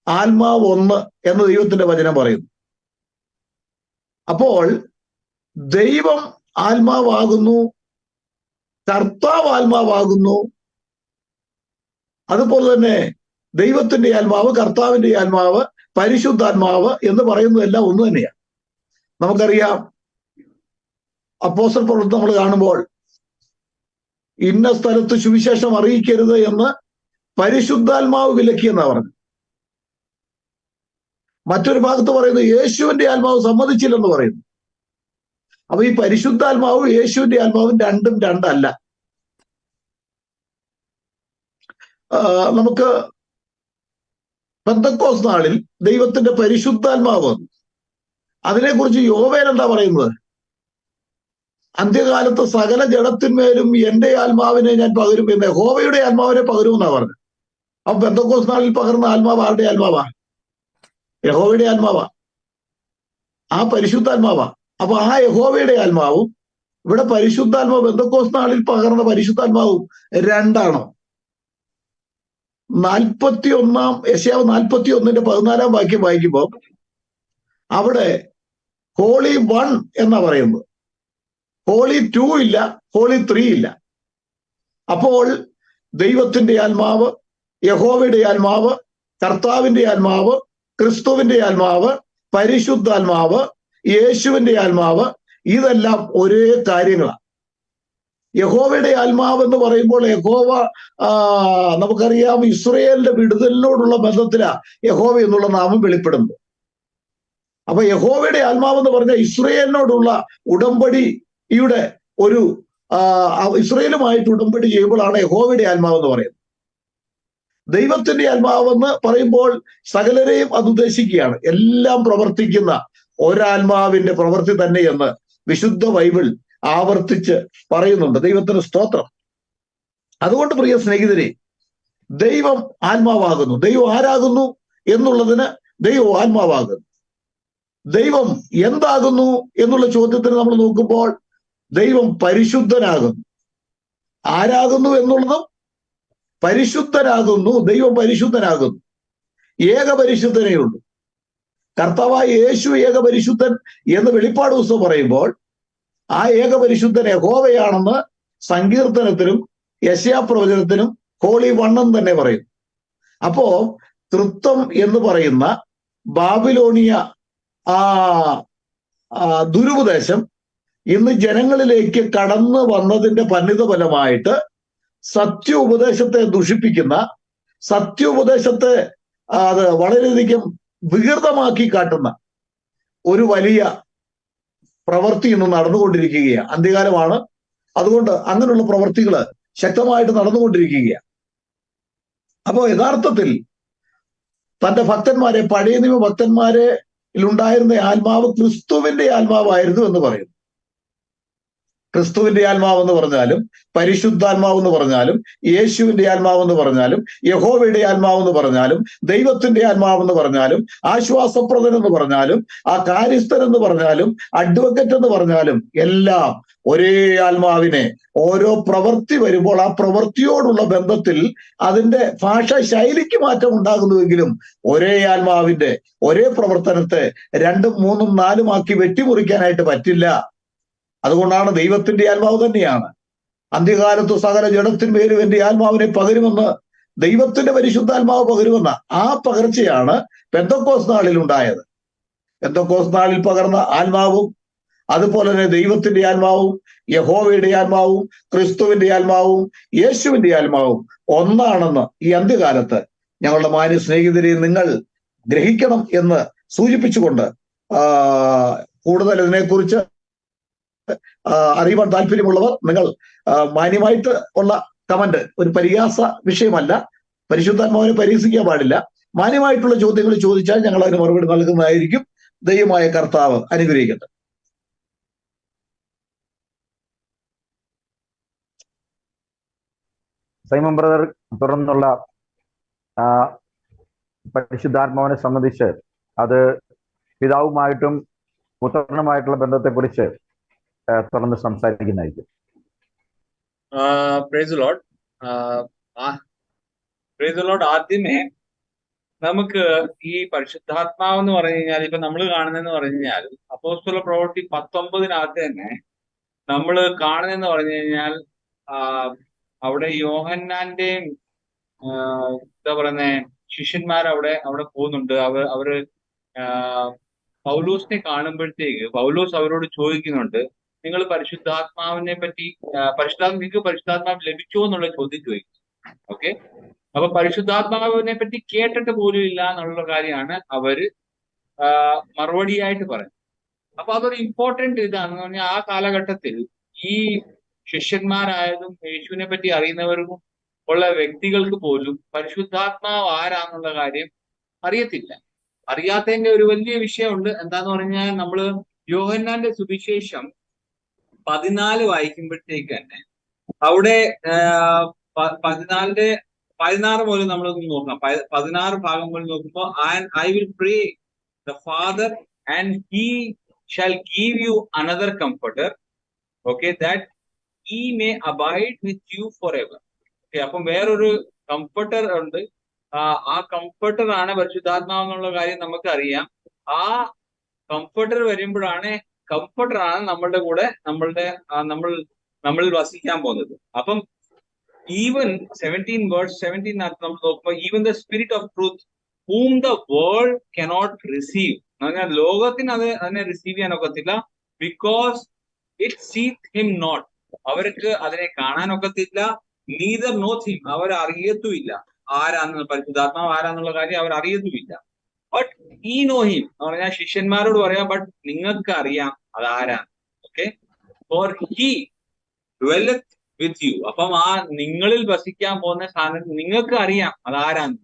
Speaker 3: ആത്മാവ് 1 എന്ന് ദൈവത്തിന്റെ വചനം പറയുന്നു. അപ്പോൾ ദൈവം ആത്മാവാകുന്നു, കർത്താവ് ആത്മാവാകുന്നു, അതുപോലെ തന്നെ ദൈവത്തിന്റെ ആത്മാവ്, കർത്താവിന്റെ ആത്മാവ്, പരിശുദ്ധാത്മാവ് എന്ന് പറയുന്നതെല്ലാം ഒന്ന് തന്നെയാണ്. നമുക്കറിയാം, അപ്പോസ്തല പ്രവൃത്തി നമ്മൾ കാണുമ്പോൾ ഇന്ന സ്ഥലത്ത് സുവിശേഷം അറിയിക്കരുത് എന്ന് പരിശുദ്ധാത്മാവ് വിലക്കിയെന്നാ പറഞ്ഞു. മറ്റൊരു ഭാഗത്ത് പറയുന്നത് യേശുവിന്റെ ആത്മാവ് സമ്മതിച്ചില്ലെന്ന് പറയുന്നു. അപ്പൊ ഈ പരിശുദ്ധാത്മാവും യേശുവിന്റെ ആത്മാവും രണ്ടും രണ്ടല്ല. നമുക്ക് പെന്തക്കോസ്ത് നാളിൽ ദൈവത്തിന്റെ പരിശുദ്ധാത്മാവ് വന്നു. അതിനെക്കുറിച്ച് യോവേൽ എന്താ പറയുന്നത്? അന്ത്യകാലത്ത് സകല ജഡത്തിന്മേലും എന്റെ ആത്മാവിനെ ഞാൻ പകരും എന്ന്, യഹോവയുടെ ആത്മാവിനെ പകരുമെന്നാ പറഞ്ഞത്. അപ്പൊ പെന്തക്കോസ്ത് നാളിൽ പകർന്ന ആത്മാവ് ആരുടെ ആത്മാവാ? യഹോവയുടെ ആത്മാവാ, ആ പരിശുദ്ധാത്മാവാ. അപ്പൊ ആ യഹോവയുടെ ആത്മാവും ഇവിടെ പരിശുദ്ധാത്മാവ്, പെന്തക്കോസ്ത് നാളിൽ പകർന്ന പരിശുദ്ധാത്മാവും രണ്ടാണോ? 41 യെശയ്യാവ് 41:14 വാക്യം വായിക്കുമ്പോൾ അവിടെ ഹോളി 1 എന്നാ പറയുന്നത്. ഹോളി 2 ഇല്ല, ഹോളി 3 ഇല്ല. അപ്പോൾ ദൈവത്തിന്റെ ആത്മാവ്, യഹോവയുടെ ആത്മാവ്, കർത്താവിന്റെ ആത്മാവ്, ക്രിസ്തുവിന്റെ ആത്മാവ്, പരിശുദ്ധാത്മാവ്, യേശുവിന്റെ ആത്മാവ്, ഇതെല്ലാം ഒരേ കാര്യങ്ങളാണ്. യഹോവയുടെ ആത്മാവ് എന്ന് പറയുമ്പോൾ യഹോവ, നമുക്കറിയാം, ഇസ്രയേലിന്റെ വിടുതലിനോടുള്ള ബന്ധത്തിലാ യഹോവ എന്നുള്ള നാമം വെളിപ്പെടുന്നത്. അപ്പൊ യഹോവയുടെ ആത്മാവ് എന്ന് പറഞ്ഞാൽ ഇസ്രയേലിനോടുള്ള ഉടമ്പടിയുടെ ഒരു ഇസ്രയേലുമായിട്ട് ഉടമ്പടി ചെയ്യുമ്പോഴാണ് യഹോവയുടെ ആത്മാവ് എന്ന് പറയുന്നത്. ദൈവത്തിന്റെ ആത്മാവെന്ന് പറയുമ്പോൾ സകലരെയും അത് ഉദ്ദേശിക്കുകയാണ്. എല്ലാം പ്രവർത്തിക്കുന്ന ഒരാത്മാവിന്റെ പ്രവൃത്തി തന്നെ എന്ന് വിശുദ്ധ ബൈബിൾ ആവർത്തിച്ച് പറയുന്നുണ്ട്. ദൈവത്തിന് സ്തോത്രം. അതുകൊണ്ട് പ്രിയ സ്നേഹിതരെ, ദൈവം ആത്മാവാകുന്നു. ദൈവം ആരാകുന്നു എന്നുള്ളതിന് ദൈവം ആത്മാവാകുന്നു. ദൈവം എന്താകുന്നു എന്നുള്ള ചോദ്യത്തിന് നമ്മൾ നോക്കുമ്പോൾ ദൈവം പരിശുദ്ധനാകുന്നു. ആരാകുന്നു എന്നുള്ളതും പരിശുദ്ധനാകുന്നു. ദൈവം പരിശുദ്ധനാകുന്നു. ഏകപരിശുദ്ധനേ ഉള്ളൂ. കർത്താവായ യേശു ഏകപരിശുദ്ധൻ എന്ന് വെളിപ്പാട് പുസ്തകം പറയുമ്പോൾ ആ ഏകപരിശുദ്ധൻ യഹോവയാണെന്ന് സങ്കീർത്തനത്തിലും യെശയ്യാപ്രവചനത്തിനും ഹോളി 1 തന്നെ പറയും. അപ്പോ തൃത്വം എന്ന് പറയുന്ന ബാബിലോണിയ ദുരുപദേശം ഇന്ന് ജനങ്ങളിലേക്ക് കടന്നു വന്നതിന്റെ പരിണിത ഫലമായിട്ട് സത്യോപദേശത്തെ ദുഷിപ്പിക്കുന്ന, സത്യോപദേശത്തെ അത് വളരെയധികം വികൃതമാക്കി കാട്ടുന്ന ഒരു വലിയ പ്രവൃത്തി ഇന്ന് നടന്നുകൊണ്ടിരിക്കുകയാണ്. അന്ത്യകാലമാണ്. അതുകൊണ്ട് അങ്ങനെയുള്ള പ്രവൃത്തികൾ ശക്തമായിട്ട് നടന്നുകൊണ്ടിരിക്കുകയാണ്. അപ്പോ യഥാർത്ഥത്തിൽ തന്റെ ഭക്തന്മാരെ, പഴയ നിയമ ഭക്തന്മാരെ ഉണ്ടായിരുന്ന ആത്മാവ് ക്രിസ്തുവിന്റെ ആത്മാവായിരുന്നു എന്ന് പറയുന്നു. ക്രിസ്തുവിന്റെ ആത്മാവ് എന്ന് പറഞ്ഞാലും, പരിശുദ്ധാത്മാവ് എന്ന് പറഞ്ഞാലും, യേശുവിന്റെ ആത്മാവ് എന്ന് പറഞ്ഞാലും, യഹോവയുടെ ആത്മാവ് എന്ന് പറഞ്ഞാലും, ദൈവത്തിന്റെ ആത്മാവ് എന്ന് പറഞ്ഞാലും, ആശ്വാസപ്രദൻ എന്ന് പറഞ്ഞാലും, ആ കാര്യസ്ഥൻ എന്ന് പറഞ്ഞാലും, അഡ്വക്കറ്റ് എന്ന് പറഞ്ഞാലും, എല്ലാം ഒരേ ആത്മാവിനെ, ഓരോ പ്രവൃത്തി വരുമ്പോൾ ആ പ്രവൃത്തിയോടുള്ള ബന്ധത്തിൽ അതിന്റെ ഭാഷാ ശൈലിക്ക് മാറ്റം ഉണ്ടാകുന്നുവെങ്കിലും ഒരേ ആത്മാവിന്റെ ഒരേ പ്രവർത്തനത്തെ 2, 3, 4 ആക്കി വെട്ടിമുറിക്കാനായിട്ട് പറ്റില്ല. അതുകൊണ്ടാണ് ദൈവത്തിന്റെ ആത്മാവ് തന്നെയാണ്. അന്ത്യകാലത്ത് സകല ജഡത്തിന്മേലും എന്റെ ആത്മാവിനെ പകരുമെന്ന് ദൈവത്തിന്റെ പരിശുദ്ധാത്മാവ് പകരുമെന്ന ആ പകർച്ചയാണ് പെന്തക്കോസ്ത് നാളിൽ ഉണ്ടായത്. പെന്തക്കോസ്ത് നാളിൽ പകർന്ന ആത്മാവും അതുപോലെ തന്നെ ദൈവത്തിന്റെ ആത്മാവും, യഹോവയുടെ ആത്മാവും, ക്രിസ്തുവിന്റെ ആത്മാവും, യേശുവിന്റെ ആത്മാവും ഒന്നാണെന്ന് ഈ അന്ത്യകാലത്ത് ഞങ്ങളുടെ മാന്യ സ്നേഹിതരെ നിങ്ങൾ ഗ്രഹിക്കണം എന്ന് സൂചിപ്പിച്ചുകൊണ്ട് കൂടുതൽ ഇതിനെക്കുറിച്ച് അറിയുവാൻ താല്പര്യമുള്ളവർ നിങ്ങൾ മാന്യമായിട്ട് ഉള്ള കമന്റ്, ഒരു പരിഹാസ വിഷയമല്ല, പരിശുദ്ധാത്മാവിനെ പരിഹസിക്കാൻ പാടില്ല, മാന്യമായിട്ടുള്ള ചോദ്യങ്ങൾ ചോദിച്ചാൽ ഞങ്ങൾ അതിന് മറുപടി നൽകുന്നതായിരിക്കും. ദൈവമായ കർത്താവ് അനുഗ്രഹിക്കട്ടെ.
Speaker 2: സൈമൺ ബ്രദർ തുടർന്നുള്ള പരിശുദ്ധാത്മാവിനെ സംബന്ധിച്ച് അത് പിതാവുമായിട്ടും പുത്രനുമായിട്ടുള്ള ബന്ധത്തെക്കുറിച്ച് തുടർന്ന് സംസാരിക്കുന്നതായിരിക്കും.
Speaker 4: Praise lord. Praise lord. ആദ്യമേ നമുക്ക് ഈ പരിശുദ്ധാത്മാവ് എന്ന് പറഞ്ഞു കഴിഞ്ഞാൽ ഇപ്പൊ നമ്മൾ കാണുന്നതെന്ന് പറഞ്ഞു കഴിഞ്ഞാൽ അപ്പോസ്തല പ്രവൃത്തി 19 തന്നെ നമ്മൾ കാണുന്നതെന്ന് പറഞ്ഞു കഴിഞ്ഞാൽ അവിടെ യോഹന്നാന്റെയും എന്താ പറയുന്നേ ശിഷ്യന്മാർ അവിടെ പോകുന്നുണ്ട്. അവര് പൗലോസിനെ കാണുമ്പോഴത്തേക്ക് പൗലോസ് അവരോട് ചോദിക്കുന്നുണ്ട്, നിങ്ങൾ പരിശുദ്ധാത്മാവിനെ പറ്റി നിങ്ങൾക്ക് പരിശുദ്ധാത്മാവ് ലഭിച്ചോ എന്നുള്ള ചോദ്യം ചോദിക്കും. ഓക്കെ, അപ്പൊ പരിശുദ്ധാത്മാവിനെ പറ്റി കേട്ടിട്ട് പോലും ഇല്ല എന്നുള്ള കാര്യമാണ് അവര് മറുപടിയായിട്ട് പറയുന്നത്. അപ്പൊ അതൊരു ഇമ്പോർട്ടന്റ് ഇതാണെന്ന് പറഞ്ഞാൽ ആ കാലഘട്ടത്തിൽ ഈ ശിഷ്യന്മാരായതും യേശുവിനെ പറ്റി അറിയുന്നവർക്കും ഉള്ള വ്യക്തികൾക്ക് പോലും പരിശുദ്ധാത്മാവ് ആരാന്നുള്ള കാര്യം അറിയത്തില്ല. അറിയാത്തതിന്റെ ഒരു വലിയ വിഷയമുണ്ട്. എന്താന്ന് പറഞ്ഞാൽ നമ്മള് യോഹന്നാന്റെ സുവിശേഷം 14 വായിക്കുമ്പോഴത്തേക്ക് തന്നെ അവിടെ 16 പോലും നമ്മളൊന്ന് നോക്കണം. 16 ഭാഗം പോലും നോക്കുമ്പോൾ I will pray the father and he shall give you another comforter, okay, that he may abide with you for ever. Okay, അപ്പം വേറൊരു കംഫർട്ടർ ഉണ്ട്. ആ കംഫർട്ടർ ആണ് പരിശുദ്ധാത്മാവ് എന്നുള്ള കാര്യം നമുക്ക് അറിയാം. ആ കംഫർട്ടർ വരുമ്പോഴാണ് നമ്മളുടെ കൂടെ നമ്മളിൽ വസിക്കാൻ പോകുന്നത്. അപ്പം ഈവൻ 17 നമ്മൾ നോക്കുമ്പോൾ even the spirit of truth whom the world cannot receive, ലോകത്തിന് അതിനെ റിസീവ് ചെയ്യാൻ ഒക്കത്തില്ല. ബിക്കോസ് ഇറ്റ് സീത്ത് ഹിം നോട്ട്, അവർക്ക് അതിനെ കാണാൻ ഒക്കത്തില്ല. നീദർ നോത്ത് ഹിം, അവർ അറിയത്തുമില്ല പരിശുദ്ധാത്മാവ് ആരാന്നുള്ള കാര്യം അവർ അറിയത്തുമില്ല. ബട്ട് ഈ നോ ഹിം എന്ന് പറഞ്ഞാൽ ശിഷ്യന്മാരോട് പറയാം, ബട്ട് നിങ്ങൾക്ക് അറിയാം അതാരാണ്. Okay, for he dwelleth with you, അപ്പം ആ നിങ്ങളിൽ വസിക്കാൻ പോകുന്ന സാധനം നിങ്ങൾക്ക് അറിയാം അതാരാന്ന്.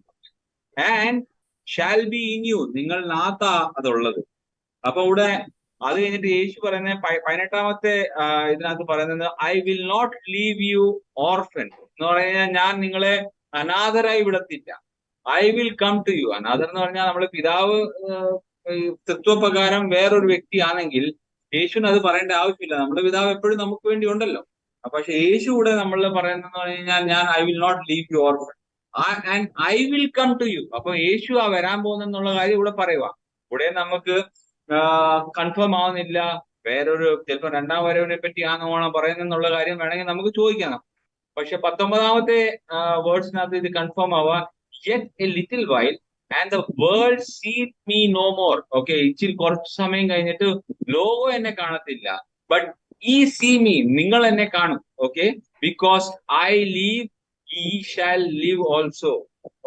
Speaker 4: And shall be in you, നിങ്ങളിനകത്താ അതുള്ളത്. അപ്പൊ ഇവിടെ അത് കഴിഞ്ഞിട്ട് യേശു പറയുന്ന 18-ാമത്തെ ഇതിനകത്ത് പറയുന്നത് I will not leave you orphan എന്ന് പറഞ്ഞാൽ ഞാൻ നിങ്ങളെ അനാഥരായി വിടത്തില്ല. I will come to you. അനാഥർ എന്ന് പറഞ്ഞാൽ നമ്മള് പിതാവ് തത്വപ്രകാരം വേറൊരു വ്യക്തിയാണെങ്കിൽ യേശുവിന് അത് പറയേണ്ട ആവശ്യമില്ല. നമ്മുടെ പിതാവ് എപ്പോഴും നമുക്ക് വേണ്ടി ഉണ്ടല്ലോ. പക്ഷെ യേശു കൂടെ നമ്മൾ പറയുന്നതെന്ന് പറഞ്ഞു കഴിഞ്ഞാൽ ഞാൻ I will not leave you orphan and I will come to you. അപ്പൊ യേശു വരാൻ പോകുന്നുള്ള കാര്യം ഇവിടെ പറയുക. ഇവിടെ നമുക്ക് കൺഫേം ആവുന്നില്ല. വേറൊരു ചിലപ്പോൾ 2ാം വരവിനെ പറ്റി ആണോ പറയുന്നെന്നുള്ള കാര്യം വേണമെങ്കിൽ നമുക്ക് ചോദിക്കാം. പക്ഷെ 19-ാമത്തെ വേർഡ്സിനകത്ത് ഇത് കൺഫേം ആവുക. Yet a little while and the world seeth me no more. Okay, ഇച്ചിരി കുറച്ച് സമയം കഴിഞ്ഞിട്ട് ലോകം എന്നെ കാണത്തില്ല. ബട്ട് ഈ see me, നിങ്ങൾ എന്നെ കാണും. Okay, because I leave ye shall live also.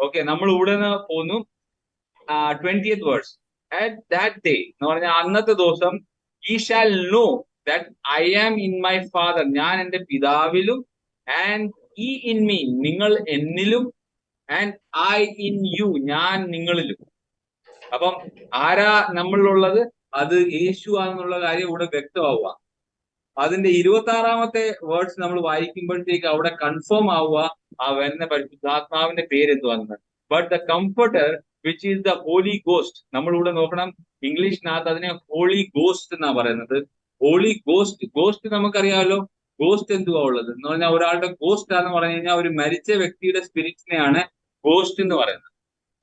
Speaker 4: Okay, നമ്മൾ ഇവിടെ നിന്ന് പോന്നു. 20th verse, at that day എന്ന് പറഞ്ഞാൽ അന്നത്തെ ദിവസം ye shall know that I am in my father, ഞാൻ എന്റെ പിതാവിലും, and ye in me, നിങ്ങൾ എന്നിലും, and I in you, ഞാൻ നിങ്ങളിലും. അപ്പം ആരാ നമ്മളിലുള്ളത്? അത് യേശു ആണെന്നുള്ള കാര്യം ഇവിടെ വ്യക്തമാവുക. അതിന്റെ 26-ാമത്തെ വേർഡ്സ് നമ്മൾ വായിക്കുമ്പോഴത്തേക്ക് അവിടെ കൺഫേം ആവുക ആ വരുന്ന പരിശുദ്ധാത്മാവിന്റെ പേര് എന്തുവാന്ന്. But the comforter which is the holy ghost. നമ്മളിവിടെ നോക്കണം, ഇംഗ്ലീഷിനകത്ത് അതിനെ ഹോളി ഗോസ്റ്റ് എന്നാ പറയുന്നത്. ഹോളി ഗോസ്റ്റ് നമുക്കറിയാമല്ലോ. ഗോസ്റ്റ് എന്തുവാ ഉള്ളത് എന്ന് പറഞ്ഞാൽ ഒരാളുടെ ഗോസ്റ്റ് ആണെന്ന് പറഞ്ഞു കഴിഞ്ഞാൽ ഒരു മരിച്ച വ്യക്തിയുടെ സ്പിരിറ്റിനെയാണ് ഗോസ്റ്റ് എന്ന് പറയുന്നത്.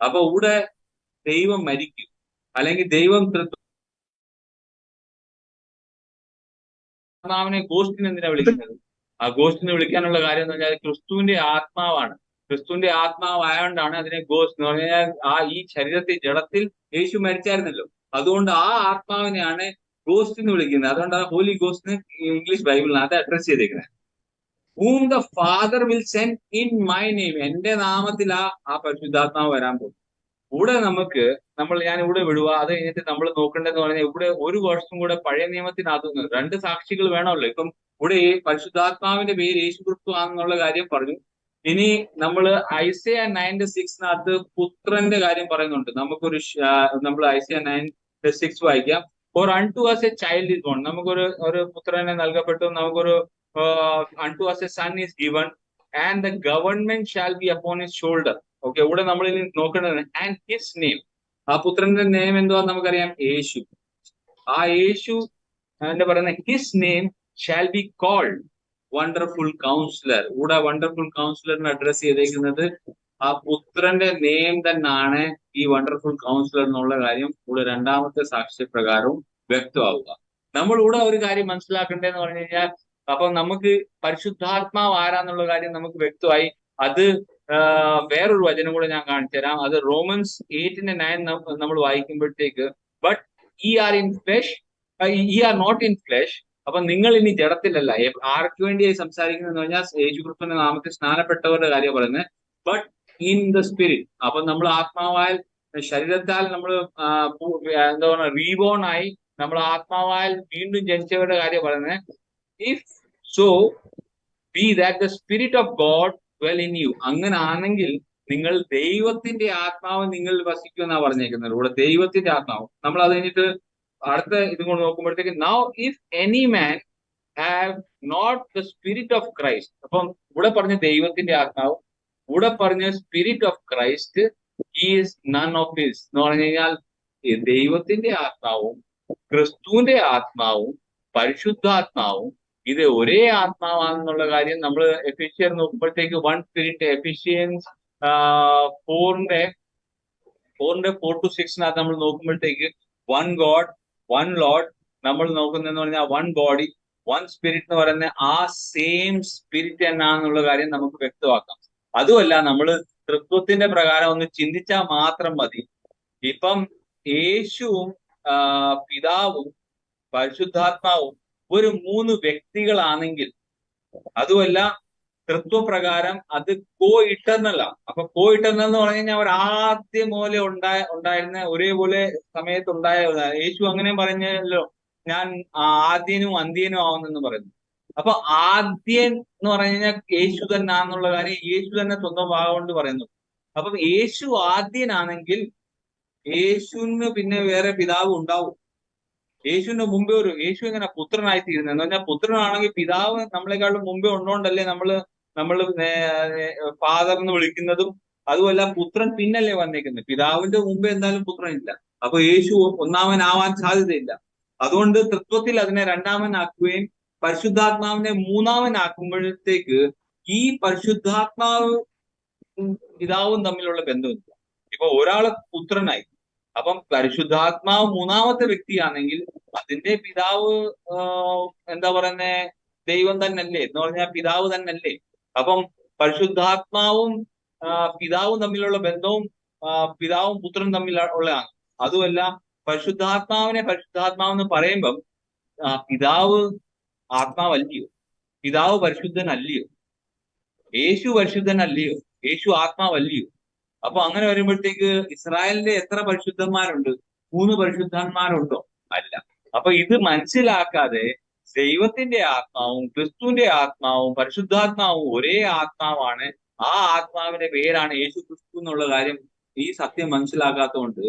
Speaker 4: അപ്പൊ ഇവിടെ ദൈവം മരിക്കും, അല്ലെങ്കിൽ ദൈവം ആത്മാവിനെ ഗോസ്റ്റിന് എന്തിനാ വിളിക്കുന്നത്? ആ ഗോസ്റ്റിനെ വിളിക്കാനുള്ള കാര്യം എന്ന് പറഞ്ഞാൽ ക്രിസ്തുവിന്റെ ആത്മാവാണ്. ക്രിസ്തുവിന്റെ ആത്മാവായോണ്ടാണ് അതിനെ ഗോസ്റ്റ് എന്ന് പറഞ്ഞു കഴിഞ്ഞാൽ ഈ ശരീരത്തിൽ ജഡത്തിൽ യേശു മരിച്ചായിരുന്നല്ലോ, അതുകൊണ്ട് ആ ആത്മാവിനെയാണ് ഗോസ്റ്റ് എന്ന് വിളിക്കുന്നത്. അതുകൊണ്ട് ആ ഹോലി ഗോസ്റ്റിന് ഇംഗ്ലീഷ് ബൈബിളിനകത്ത് അഡ്രസ് ചെയ്തേക്കുന്നത്. whom the father will send in my name, എന്റെ നാമത്തിൽ ആ പരിശുദ്ധാത്മാവ് വരാൻ പോകും. ഇവിടെ ഞാൻ ഇവിടെ വിടുക. അത് കഴിഞ്ഞിട്ട് നമ്മൾ നോക്കേണ്ടതെന്ന് പറഞ്ഞാൽ ഇവിടെ ഒരു വർഷം കൂടെ പഴയ നിയമത്തിനകത്തുനിന്ന് 2 സാക്ഷികൾ വേണമല്ലോ. ഇപ്പം ഇവിടെ പരിശുദ്ധാത്മാവിന്റെ പേര് യേശു ക്രിസ്തു ആണെന്നുള്ള കാര്യം പറഞ്ഞു. ഇനി നമ്മൾ ഐസയ 9:6 പുത്രന്റെ കാര്യം പറയുന്നുണ്ട്. നമുക്കൊരു നമ്മൾ ഐസയ 9:6 വായിക്കാം. For unto us a child is born, നമുക്കൊരു പുത്രനെ നൽകപ്പെട്ടു, നമുക്കൊരു unto us a son is given and the government shall be upon his shoulder. Okay, ഇവിടെ നമ്മൾ ഇനി നോക്കേണ്ടത് ആൻഡ് ഹിസ് നെയിം. ആ പുത്രന്റെ നെയിം എന്തുവാന്ന് നമുക്കറിയാം, യേശു. ആ യേശു എന്താ പറയുന്നത്, his name shall be called wonderful counsellor. ഇവിടെ വണ്ടർഫുൾ കൗൺസിലറിനെ അഡ്രസ് ചെയ്തേക്കുന്നത് ആ പുത്രന്റെ നെയിം തന്നെയാണ് ഈ വണ്ടർഫുൾ കൗൺസിലർ എന്നുള്ള കാര്യം ഇവിടെ രണ്ടാമത്തെ സാക്ഷ്യപ്രകാരവും വ്യക്തമാവുക. നമ്മൾ ഇവിടെ ഒരു കാര്യം മനസ്സിലാക്കേണ്ടതെന്ന് പറഞ്ഞു കഴിഞ്ഞാൽ, അപ്പൊ നമുക്ക് പരിശുദ്ധാത്മാവ് ആരാന്നുള്ള കാര്യം നമുക്ക് വ്യക്തമായി. അത് വേറൊരു വചനം കൂടെ ഞാൻ കാണിച്ചു തരാം. അത് റോമൻസ് 8:9 നമ്മൾ വായിക്കുമ്പോഴത്തേക്ക്, ബട്ട് ഈ ആർ ഇൻ ഫ്ലെഷ്, ഈ ആർ നോട്ട് ഇൻ ഫ്ലെഷ്. അപ്പൊ നിങ്ങൾ ഇനി ജഡത്തിലല്ല. ആർക്ക് വേണ്ടിയായി സംസാരിക്കുന്നതെന്ന് പറഞ്ഞാൽ യേശുക്രിസ്തുവിന്റെ നാമത്തിൽ സ്നാനപ്പെട്ടവരുടെ കാര്യം പറയുന്നത്, ബട്ട് ഇൻ ദ സ്പിരിറ്റ്. അപ്പൊ നമ്മൾ ആത്മാവാൽ, ശരീരത്താൽ നമ്മൾ എന്താ പറയുക, റീബോൺ ആയി നമ്മൾ ആത്മാവാൽ വീണ്ടും ജനിച്ചവരുടെ കാര്യം പറയുന്നത്. If so be that the spirit of God dwell in you. അങ്ങനെ ആണെങ്കിൽ നിങ്ങൾ ദൈവത്തിന്റെ ആത്മാവ് നിങ്ങൾ വസിക്കുമെന്നാ പറഞ്ഞേക്കുന്നത്. ഇവിടെ ദൈവത്തിന്റെ ആത്മാവ്. നമ്മൾ അത് കഴിഞ്ഞിട്ട് അടുത്ത ഇതും കൊണ്ട് നോക്കുമ്പോഴത്തേക്ക്, now if any man have not the spirit of Christ. അപ്പം ഇവിടെ പറഞ്ഞ ദൈവത്തിന്റെ ആത്മാവും ഇവിടെ പറഞ്ഞ spirit of Christ is none of his എന്ന് പറഞ്ഞു കഴിഞ്ഞാൽ, ദൈവത്തിന്റെ ആത്മാവും ക്രിസ്തുവിന്റെ ആത്മാവും പരിശുദ്ധാത്മാവും ഇത് ഒരേ ആത്മാവാണെന്നുള്ള കാര്യം നമ്മൾ എഫിഷ്യൻ നോക്കുമ്പോഴത്തേക്ക് 1 സ്പിരിറ്റ്, എഫിഷ്യൻസ് 4:4-6 നമ്മൾ നോക്കുമ്പോഴത്തേക്ക് 1 ഗോഡ് 1 ലോർഡ്. നമ്മൾ നോക്കുന്നതെന്ന് പറഞ്ഞാൽ 1 ബോഡി 1 സ്പിരിറ്റ് എന്ന് പറയുന്ന ആ സെയിം സ്പിരിറ്റ് എന്നാന്നുള്ള കാര്യം നമുക്ക് വ്യക്തമാക്കാം. അതുമല്ല, നമ്മൾ തൃത്വത്തിന്റെ പ്രകാരം ഒന്ന് ചിന്തിച്ചാൽ മാത്രം മതി. ഇപ്പം യേശുവും പിതാവും പരിശുദ്ധാത്മാവും ഒരു 3 വ്യക്തികളാണെങ്കിൽ, അതുമല്ല തൃത്വപ്രകാരം അത് കോ ഇറ്റർണലാണ്. അപ്പൊ കോ ഇറ്റർണൽ എന്ന് പറഞ്ഞു കഴിഞ്ഞാൽ അവർ ആദ്യം പോലെ ഉണ്ടായിരുന്ന ഒരേപോലെ സമയത്ത് ഉണ്ടായ, യേശു അങ്ങനെ പറഞ്ഞല്ലോ, ഞാൻ ആദ്യനും അന്ത്യനും ആവുന്നെന്ന് പറയുന്നു. അപ്പൊ ആദ്യൻ എന്ന് പറഞ്ഞു കഴിഞ്ഞാൽ യേശു തന്നെ ആണെന്നുള്ള കാര്യം യേശു തന്നെ സ്വന്തം ഭാഗം കൊണ്ട് പറയുന്നു. അപ്പം യേശു ആദ്യനാണെങ്കിൽ യേശുവിന് പിന്നെ വേറെ പിതാവ് ഉണ്ടാവും. യേശുവിന്റെ മുമ്പേ യേശു എങ്ങനെ പുത്രനായി തീരുന്നത് എന്ന് പറഞ്ഞാൽ, പുത്രനാണെങ്കിൽ പിതാവ് നമ്മളെക്കാളും മുമ്പേ ഉണ്ടോണ്ടല്ലേ നമ്മൾ ഫാദർ എന്ന് വിളിക്കുന്നതും. അതുമല്ല, പുത്രൻ പിന്നല്ലേ വന്നേക്കുന്നത്. പിതാവിന്റെ മുമ്പേ എന്തായാലും പുത്രനില്ല. അപ്പൊ യേശു ഒന്നാമനാവാൻ സാധ്യതയില്ല. അതുകൊണ്ട് തൃത്വത്തിൽ അതിനെ രണ്ടാമനാക്കുകയും പരിശുദ്ധാത്മാവിനെ മൂന്നാമനാക്കുമ്പോഴത്തേക്ക് ഈ പരിശുദ്ധാത്മാവ് പിതാവും തമ്മിലുള്ള ബന്ധമില്ല. ഇപ്പൊ ഒരാള് പുത്രനായി, അപ്പം പരിശുദ്ധാത്മാവ് മൂന്നാമത്തെ വ്യക്തിയാണെങ്കിൽ അതിന്റെ പിതാവ് എന്താ പറയുന്നേ, ദൈവം തന്നെയല്ലേ എന്ന് പറഞ്ഞാൽ പിതാവ് തന്നെയല്ലേ. അപ്പം പരിശുദ്ധാത്മാവും പിതാവും തമ്മിലുള്ള ബന്ധവും പിതാവും പുത്രനും തമ്മിൽ ഉള്ളതാണ്. അതുമല്ല, പരിശുദ്ധാത്മാവെന്ന് പറയുമ്പം പിതാവ് ആത്മാവല്ലയോ, പിതാവ് പരിശുദ്ധനല്ലയോ, യേശു പരിശുദ്ധനല്ലയോ, യേശു ആത്മാവല്ലയോ. അപ്പൊ അങ്ങനെ വരുമ്പോഴത്തേക്ക് ഇസ്രായേലിന്റെ എത്ര പരിശുദ്ധന്മാരുണ്ട്? 3 പരിശുദ്ധന്മാരുണ്ടോ? അല്ല. അപ്പൊ ഇത് മനസ്സിലാക്കാതെ ദൈവത്തിന്റെ ആത്മാവും ക്രിസ്തുവിന്റെ ആത്മാവും പരിശുദ്ധാത്മാവും ഒരേ ആത്മാവാണ്, ആ ആത്മാവിന്റെ പേരാണ് യേശു ക്രിസ്തു എന്നുള്ള കാര്യം ഈ സത്യം മനസ്സിലാക്കാത്തതുകൊണ്ട്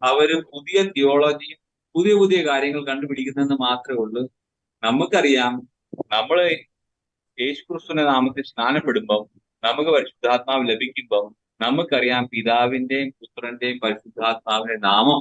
Speaker 4: അവര് പുതിയ തിയോളജിയും പുതിയ കാര്യങ്ങൾ കണ്ടുപിടിക്കുന്നതെന്ന് മാത്രമേ ഉള്ളൂ. നമുക്കറിയാം, നമ്മള് യേശു ക്രിസ്തുവിന്റെ നാമത്തിൽ സ്നാനപ്പെടുമ്പം നമുക്ക് പരിശുദ്ധാത്മാവ് ലഭിക്കുമ്പം നമുക്കറിയാം പിതാവിന്റെയും പുത്രന്റെയും പരിശുദ്ധാത്മാവിന്റെ നാമം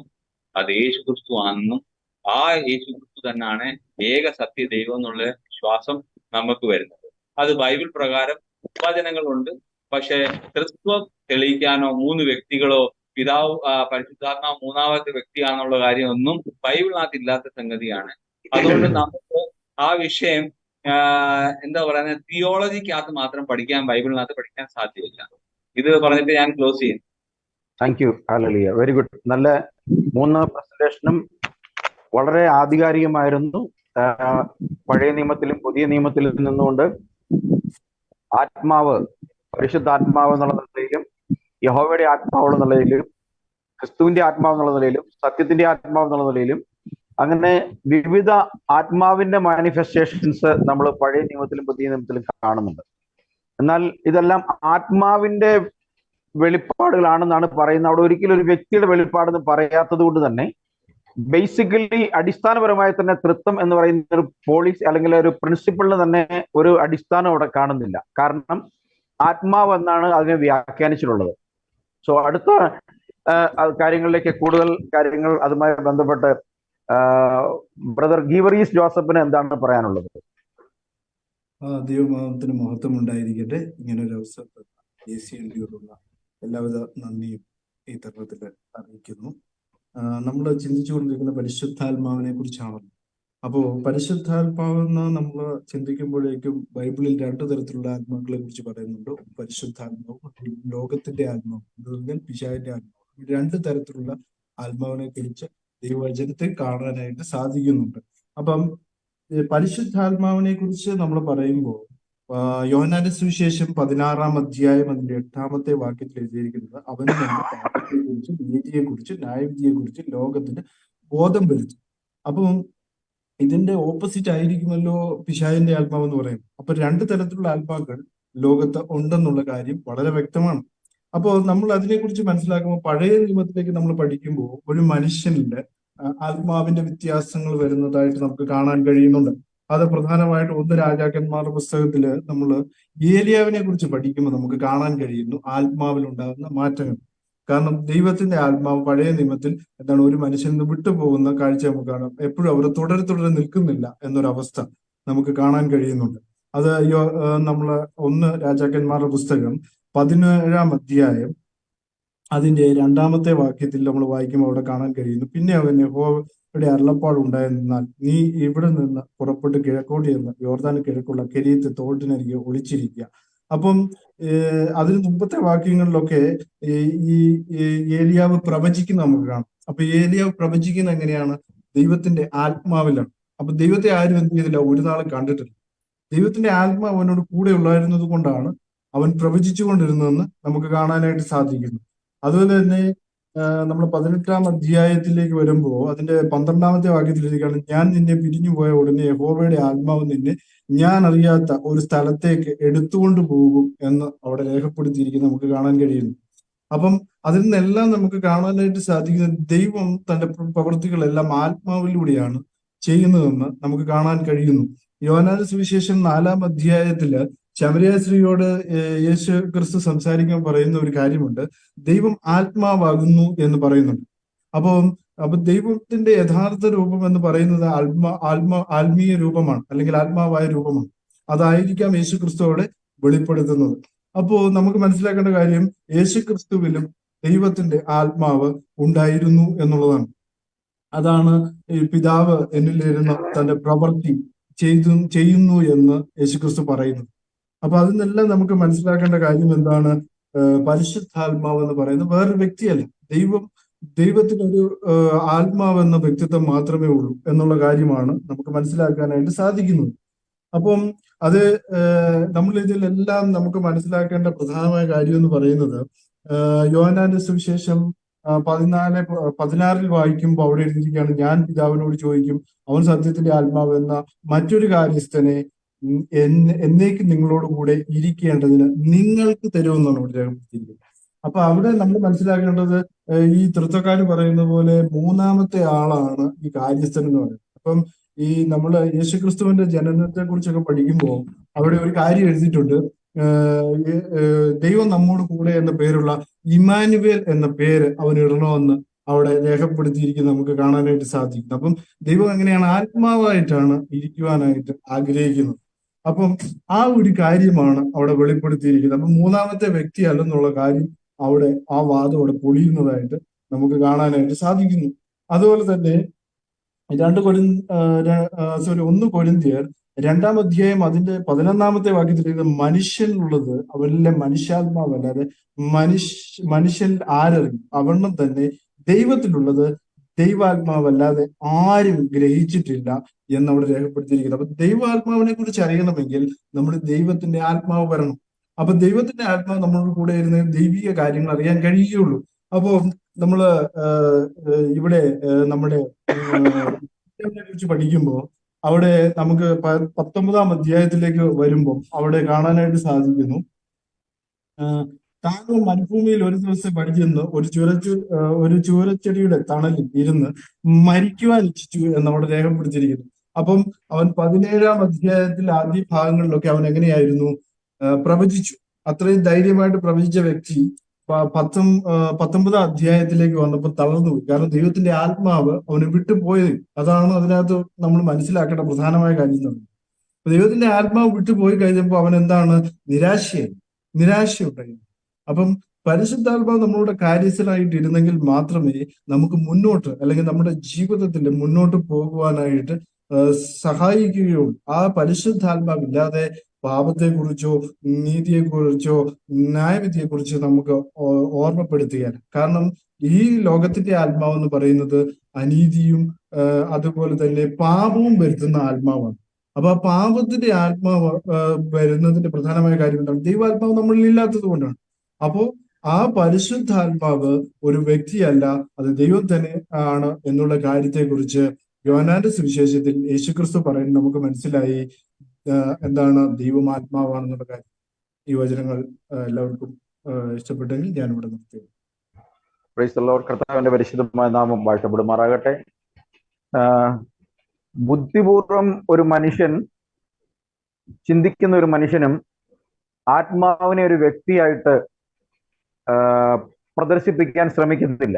Speaker 4: അത് യേശു ക്രിസ്തു ആണെന്നും ആ യേശു ക്രിസ്തു തന്നെയാണ് ഏക സത്യ ദൈവം എന്നുള്ള വിശ്വാസം നമുക്ക് വരുന്നത്. അത് ബൈബിൾ പ്രകാരം വചനങ്ങളുണ്ട്. പക്ഷെ തൃത്വം തെളിയിക്കാനോ 3 വ്യക്തികളോ പിതാവ് പരിശുദ്ധാത്മാവ് മൂന്നാമത്തെ വ്യക്തിയാണെന്നുള്ള കാര്യമൊന്നും ബൈബിളിനകത്ത് ഇല്ലാത്ത സംഗതിയാണ്. അതുകൊണ്ട് നമുക്ക് ആ വിഷയം എന്താ പറയുന്നത്, തിയോളജിക്കകത്ത് മാത്രം ബൈബിളിനകത്ത് പഠിക്കാൻ സാധ്യമല്ല. ഇത് പറഞ്ഞിട്ട് ഞാൻ ക്ലോസ് ചെയ്യും.
Speaker 2: Thank you. Hallelujah. Very good. നല്ല 3 പ്രസന്റേഷനും വളരെ ആധികാരികമായിരുന്നു. പഴയ നിയമത്തിലും പുതിയ നിയമത്തിലും നിന്നുകൊണ്ട് ആത്മാവ്, പരിശുദ്ധാത്മാവ് എന്നുള്ള നിലയിലും യഹോവയുടെ ആത്മാവ് എന്നുള്ള നിലയിലും ക്രിസ്തുവിന്റെ ആത്മാവ് എന്നുള്ള നിലയിലും സത്യത്തിന്റെ ആത്മാവ് എന്നുള്ള നിലയിലും അങ്ങനെ വിവിധ ആത്മാവിന്റെ മാനിഫെസ്റ്റേഷൻസ് നമ്മൾ പഴയ നിയമത്തിലും പുതിയ നിയമത്തിലും കാണുന്നുണ്ട്. എന്നാൽ ഇതെല്ലാം ആത്മാവിന്റെ വെളിപ്പാടുകളാണെന്നാണ് പറയുന്നത്. അവിടെ ഒരിക്കലും ഒരു വ്യക്തിയുടെ വെളിപ്പാടെന്ന് പറയാത്തത് കൊണ്ട് തന്നെ ബേസിക്കലി അടിസ്ഥാനപരമായി തന്നെ തൃത്വം എന്ന് പറയുന്ന ഒരു പോളിസി അല്ലെങ്കിൽ ഒരു പ്രിൻസിപ്പിളിന് തന്നെ ഒരു അടിസ്ഥാനം അവിടെ കാണുന്നില്ല. കാരണം ആത്മാവ് എന്നാണ് അതിനെ വ്യാഖ്യാനിച്ചിട്ടുള്ളത്. സോ അടുത്ത കാര്യങ്ങളിലേക്ക് കൂടുതൽ കാര്യങ്ങൾ അതുമായി ബന്ധപ്പെട്ട് ബ്രദർ ഗീവറീസ് ജോസഫിന് എന്താണ് പറയാനുള്ളത്?
Speaker 5: ദൈവനാമത്തിന് മഹത്വം ഉണ്ടായിരിക്കട്ടെ. ഇങ്ങനൊരു അവസരത്തിൽ ദേശീയയോടുള്ള എല്ലാവിധ നന്ദിയും ഈ തരുണത്തിൽ അറിയിക്കുന്നു. നമ്മൾ ചിന്തിച്ചുകൊണ്ടിരിക്കുന്ന പരിശുദ്ധാത്മാവിനെ കുറിച്ചാണല്ലോ. അപ്പോൾ പരിശുദ്ധാത്മാവെന്ന് നമ്മൾ ചിന്തിക്കുമ്പോഴേക്കും ബൈബിളിൽ രണ്ടു തരത്തിലുള്ള ആത്മാക്കളെ കുറിച്ച് പറയുന്നുണ്ട്. പരിശുദ്ധാത്മാവും ലോകത്തിന്റെ ആത്മാവും, പിശാചിന്റെ ആത്മാവും. രണ്ട് തരത്തിലുള്ള ആത്മാവിനെ കുറിച്ച് ദൈവവചനത്തിൽ കാണാനായിട്ട് സാധിക്കുന്നുണ്ട്. അപ്പം പരിശുദ്ധാത്മാവിനെ കുറിച്ച് നമ്മൾ പറയുമ്പോൾ യോഹന്നാന്റെ സുവിശേഷം 16-ാം അധ്യായം അതിന്റെ 8-ാമത്തെ വാക്യത്തിൽ എഴുതിയിരിക്കുന്നത്, അവന് തന്നെ പാപത്തെക്കുറിച്ച്, നീതിയെക്കുറിച്ച്, ന്യായവിധിയെക്കുറിച്ച് ലോകത്തിന് ബോധം വരുത്തും. അപ്പം ഇതിന്റെ ഓപ്പോസിറ്റ് ആയിരിക്കുമല്ലോ പിശാചിന്റെ ആത്മാവ് എന്ന് പറയുന്നത്. അപ്പൊ രണ്ട് തരത്തിലുള്ള ആത്മാക്കൾ ലോകത്ത് ഉണ്ടെന്നുള്ള കാര്യം വളരെ വ്യക്തമാണ്. അപ്പോൾ നമ്മൾ അതിനെക്കുറിച്ച് മനസ്സിലാക്കുമ്പോൾ പഴയ നിയമത്തിലേക്ക് നമ്മൾ പഠിക്കുമ്പോൾ ഒരു മനുഷ്യനിലെ ആത്മാവിന്റെ വ്യത്യാസങ്ങൾ വരുന്നതായിട്ട് നമുക്ക് കാണാൻ കഴിയുന്നുണ്ട്. അത് പ്രധാനമായിട്ട് 1 രാജാക്കന്മാരുടെ പുസ്തകത്തില് നമ്മൾ ഏലിയാവിനെ കുറിച്ച് പഠിക്കുമ്പോൾ നമുക്ക് കാണാൻ കഴിയുന്നു ആത്മാവിൽ ഉണ്ടാകുന്ന മാറ്റങ്ങൾ. കാരണം ദൈവത്തിന്റെ ആത്മാവ് പഴയ നിയമത്തിൽ എന്താണ് ഒരു മനുഷ്യൻ നിന്ന് വിട്ടുപോകുന്ന കാഴ്ച നമുക്ക് കാണാം. എപ്പോഴും അവർ തുടരെ നിൽക്കുന്നില്ല എന്നൊരവസ്ഥ നമുക്ക് കാണാൻ കഴിയുന്നുണ്ട്. അത് നമ്മള് 1 രാജാക്കന്മാരുടെ പുസ്തകം 17-ാം അധ്യായം അതിന്റെ 2-ാമത്തെ വാക്യത്തിൽ നമ്മൾ വായിക്കുമ്പോൾ അവിടെ കാണാൻ കഴിയുന്നു, പിന്നെ അവൻ യഹോവയുടെ അരുളപ്പാട് ഉണ്ടായിരുന്നാൽ നീ ഇവിടെ നിന്ന് പുറപ്പെട്ട് കിഴക്കോട്ട് ചെന്ന് യോർദാന് കിഴക്കുള്ള കെരീത്ത് തോട്ടിനരികെ ഒളിച്ചിരിക്കുക. അപ്പം അതിന് മുമ്പത്തെ വാക്യങ്ങളിലൊക്കെ ഈ ഏലിയാവ് പ്രവചിക്കുന്ന നമുക്ക് കാണാം. അപ്പൊ ഏലിയാവ് പ്രവചിക്കുന്ന എങ്ങനെയാണ്? ദൈവത്തിന്റെ ആത്മാവിലാണ്. അപ്പൊ ദൈവത്തെ ആരും എന്ത് ചെയ്തില്ല, ഒരു നാളും കണ്ടിട്ടില്ല. ദൈവത്തിന്റെ ആത്മാവ് അവനോട് കൂടെ ഉള്ളായിരുന്നത് കൊണ്ടാണ് അവൻ പ്രവചിച്ചു കൊണ്ടിരുന്നതെന്ന് നമുക്ക് കാണാനായിട്ട് സാധിക്കുന്നു. അതുപോലെ തന്നെ നമ്മൾ 18-ാം അധ്യായത്തിലേക്ക് വരുമ്പോൾ അതിന്റെ 12-ാമത്തെ വാക്യത്തിലിരിക്കുകയാണ്, ഞാൻ നിന്നെ പിരിഞ്ഞു പോയ ഉടനെ യഹോവയുടെ ആത്മാവ് നിന്നെ ഞാൻ അറിയാത്ത ഒരു സ്ഥലത്തേക്ക് എടുത്തുകൊണ്ട് പോകും എന്ന് അവിടെ രേഖപ്പെടുത്തിയിരിക്കുന്നത് നമുക്ക് കാണാൻ കഴിയുന്നു. അപ്പം അതിൽ നിന്നെല്ലാം നമുക്ക് കാണാനായിട്ട് സാധിക്കുന്നത് ദൈവം തന്റെ പ്രവൃത്തികളെല്ലാം ആത്മാവിലൂടെയാണ് ചെയ്യുന്നതെന്ന് നമുക്ക് കാണാൻ കഴിയുന്നു. യോഹന്നാന്റെ സുവിശേഷം 4-ാം അധ്യായത്തില് ശമരിയാസ്ത്രീയോട് യേശു ക്രിസ്തു സംസാരിക്കാൻ പറയുന്ന ഒരു കാര്യമുണ്ട്, ദൈവം ആത്മാവാകുന്നു എന്ന് പറയുന്നുണ്ട്. അപ്പൊ ദൈവത്തിന്റെ യഥാർത്ഥ രൂപം എന്ന് പറയുന്നത് ആത്മീയ രൂപമാണ്, അല്ലെങ്കിൽ ആത്മാവായ രൂപമാണ്. അതായിരിക്കാം യേശു ക്രിസ്തുവോടെ വെളിപ്പെടുത്തുന്നത്. അപ്പോ നമുക്ക് മനസ്സിലാക്കേണ്ട കാര്യം യേശു ക്രിസ്തുവിലും ദൈവത്തിന്റെ ആത്മാവ് ഉണ്ടായിരുന്നു എന്നുള്ളതാണ്. അതാണ് ഈ പിതാവ് എന്നിലിരുന്ന് തന്റെ പ്രവൃത്തി ചെയ്യുന്നു എന്ന് യേശുക്രിസ്തു പറയുന്നത്. അപ്പൊ അതിനെല്ലാം നമുക്ക് മനസ്സിലാക്കേണ്ട കാര്യം എന്താണ്? പരിശുദ്ധാത്മാവ് എന്ന് പറയുന്നത് വേറൊരു വ്യക്തിയല്ല. ദൈവത്തിനൊരു ആത്മാവെന്ന വ്യക്തിത്വം മാത്രമേ ഉള്ളൂ എന്നുള്ള കാര്യമാണ് നമുക്ക് മനസ്സിലാക്കാനായിട്ട് സാധിക്കുന്നത്. അപ്പം അത് നമ്മൾ ഇതിലെല്ലാം നമുക്ക് മനസ്സിലാക്കേണ്ട പ്രധാനമായ കാര്യം എന്ന് പറയുന്നത് യോഹന്നാന്റെ സുവിശേഷം 14-16 വായിക്കുമ്പോൾ അവിടെ എഴുതിയിരിക്കുകയാണ്, ഞാൻ പിതാവിനോട് ചോദിക്കും, അവൻ സത്യത്തിന്റെ ആത്മാവ് എന്ന മറ്റൊരു കാര്യസ്ഥനെ എന്നേക്ക് നിങ്ങളോട് കൂടെ ഇരിക്കേണ്ടതിന് നിങ്ങൾക്ക് തരുമെന്നാണ് ഇവിടെ രേഖപ്പെടുത്തിയിരിക്കുന്നത്. അപ്പൊ അവിടെ നമ്മൾ മനസ്സിലാക്കേണ്ടത് ഈ തൃത്വക്കാര് പറയുന്ന പോലെ 3-ാമത്തെ ആളാണ് ഈ കാര്യസ്ഥൻ എന്ന് പറയുന്നത്. അപ്പം ഈ നമ്മള് യേശുക്രിസ്തുവിന്റെ ജനനത്തെ കുറിച്ചൊക്കെ പഠിക്കുമ്പോൾ അവിടെ ഒരു കാര്യം എഴുതിയിട്ടുണ്ട്, ദൈവം നമ്മോട് കൂടെ എന്ന പേരുള്ള ഇമ്മാനുവേൽ എന്ന പേര് അവൻ ഇടണമെന്ന് അവിടെ രേഖപ്പെടുത്തിയിരിക്കുന്നത് നമുക്ക് കാണാനായിട്ട് സാധിക്കും. അപ്പം ദൈവം എങ്ങനെയാണ് ആത്മാവായിട്ടാണ് ഇരിക്കുവാനായിട്ട് ആഗ്രഹിക്കുന്നത്. അപ്പം ആ ഒരു കാര്യമാണ് അവിടെ വെളിപ്പെടുത്തിയിരിക്കുന്നത്. അപ്പം 3-ാമത്തെ വ്യക്തി അല്ലെന്നുള്ള കാര്യം അവിടെ ആ വാദം അവിടെ പൊളിയുന്നതായിട്ട് നമുക്ക് കാണാനായിട്ട് സാധിക്കുന്നു. അതുപോലെ തന്നെ 1 കൊരിന്ത്യർ 2-ാം അധ്യായം അതിന്റെ 11-ാമത്തെ വാക്യത്തിൽ മനുഷ്യനുള്ളത് അവരിലെ മനുഷ്യാത്മാവല്ലാതെ മനുഷ്യൻ ആരറിയും, അവണ്ണം തന്നെ ദൈവത്തിലുള്ളത് ദൈവാത്മാവല്ലാതെ ആരും ഗ്രഹിച്ചിട്ടില്ല എന്നവിടെ രേഖപ്പെടുത്തിയിരിക്കുന്നത്. അപ്പൊ ദൈവാത്മാവിനെ കുറിച്ച് അറിയണമെങ്കിൽ നമ്മൾ ദൈവത്തിന്റെ ആത്മാവ് വരണം. അപ്പൊ ദൈവത്തിന്റെ ആത്മാവ് നമ്മളോട് കൂടെ ഇരുന്ന് ദൈവിക കാര്യങ്ങൾ അറിയാൻ കഴിയുകയുള്ളൂ. അപ്പോ നമ്മള് ഇവിടെ നമ്മുടെ കുറിച്ച് പഠിക്കുമ്പോൾ അവിടെ നമുക്ക് 19-ാം അധ്യായത്തിലേക്ക് വരുമ്പോൾ അവിടെ കാണാനായിട്ട് സാധിക്കുന്നു. താങ്കൾ മരുഭൂമിയിൽ ഒരു ദിവസം പഠിച്ചെന്ന് ഒരു ചൂരച്ചെടിയുടെ തണലിൽ ഇരുന്ന് മരിക്കുവാൻ ഇച്ഛിച്ചു എന്ന് അവിടെ രേഖപ്പെടുത്തിയിരിക്കുന്നു. അപ്പം അവൻ 17-ാം അധ്യായത്തിൽ ആദ്യ ഭാഗങ്ങളിലൊക്കെ അവൻ എങ്ങനെയായിരുന്നു പ്രവചിച്ചു. അത്രയും ധൈര്യമായിട്ട് പ്രവചിച്ച വ്യക്തി 19-ാം അധ്യായത്തിലേക്ക് വന്നപ്പോൾ തളർന്നുപോയി. കാരണം ദൈവത്തിന്റെ ആത്മാവ് അവന് വിട്ടുപോയത്. അതാണ് അതിനകത്ത് നമ്മൾ മനസ്സിലാക്കേണ്ട പ്രധാനമായ കാര്യം. ദൈവത്തിന്റെ ആത്മാവ് വിട്ടുപോയി കഴിഞ്ഞപ്പോൾ അവൻ എന്താണ്? നിരാശയുണ്ടായി. അപ്പം പരിശുദ്ധാത്മാവ് നമ്മളുടെ കാര്യസ്ഥനായിട്ട് ഇരുന്നെങ്കിൽ മാത്രമേ നമുക്ക് മുന്നോട്ട്, അല്ലെങ്കിൽ നമ്മുടെ ജീവിതത്തിൽ മുന്നോട്ട് പോകുവാനായിട്ട് സഹായിക്കുകയുള്ളൂ. ആ പരിശുദ്ധാത്മാവില്ലാതെ പാപത്തെക്കുറിച്ചോ നീതിയെക്കുറിച്ചോ ന്യായവിധിയെക്കുറിച്ചോ നമുക്ക് ഓർമ്മപ്പെടുത്തുകയാണ്. കാരണം ഈ ലോകത്തിന്റെ ആത്മാവ് എന്ന് പറയുന്നത് അനീതിയും അതുപോലെ തന്നെ പാപവും വരുത്തുന്ന ആത്മാവാണ്. അപ്പൊ ആ പാപത്തിന്റെ ആത്മാവ് വരുന്നതിന്റെ പ്രധാനമായ കാര്യം എന്താണ്? ദൈവാത്മാവ് നമ്മളിൽ ഇല്ലാത്തത് കൊണ്ടാണ്. അപ്പോ ആ പരിശുദ്ധാത്മാവ് ഒരു വ്യക്തിയല്ല, അത് ദൈവം തന്നെ ആണ് എന്നുള്ള കാര്യത്തെക്കുറിച്ച് യോഹന്നാന്റെ സുവിശേഷത്തിൽ യേശുക്രിസ്തു പറയുന്നത് നമുക്ക് മനസ്സിലായി. എന്താണ്? ദൈവം ആത്മാവാണെന്നുള്ള കാര്യം. ഈ വചനങ്ങൾ എല്ലാവർക്കും ഇഷ്ടപ്പെട്ടെങ്കിൽ ഞാനിവിടെ നിർത്തി.
Speaker 2: Price the Lord. കർത്താവിന്റെ പരിശുദ്ധമായ നാമം വാഴ്ത്തപ്പെടുമാറാകട്ടെ. ബുദ്ധിപൂർവം ഒരു മനുഷ്യൻ ചിന്തിക്കുന്ന ഒരു മനുഷ്യനും ആത്മാവിനെ ഒരു വ്യക്തിയായിട്ട് പ്രദർശിപ്പിക്കാൻ ശ്രമിക്കുന്നില്ല.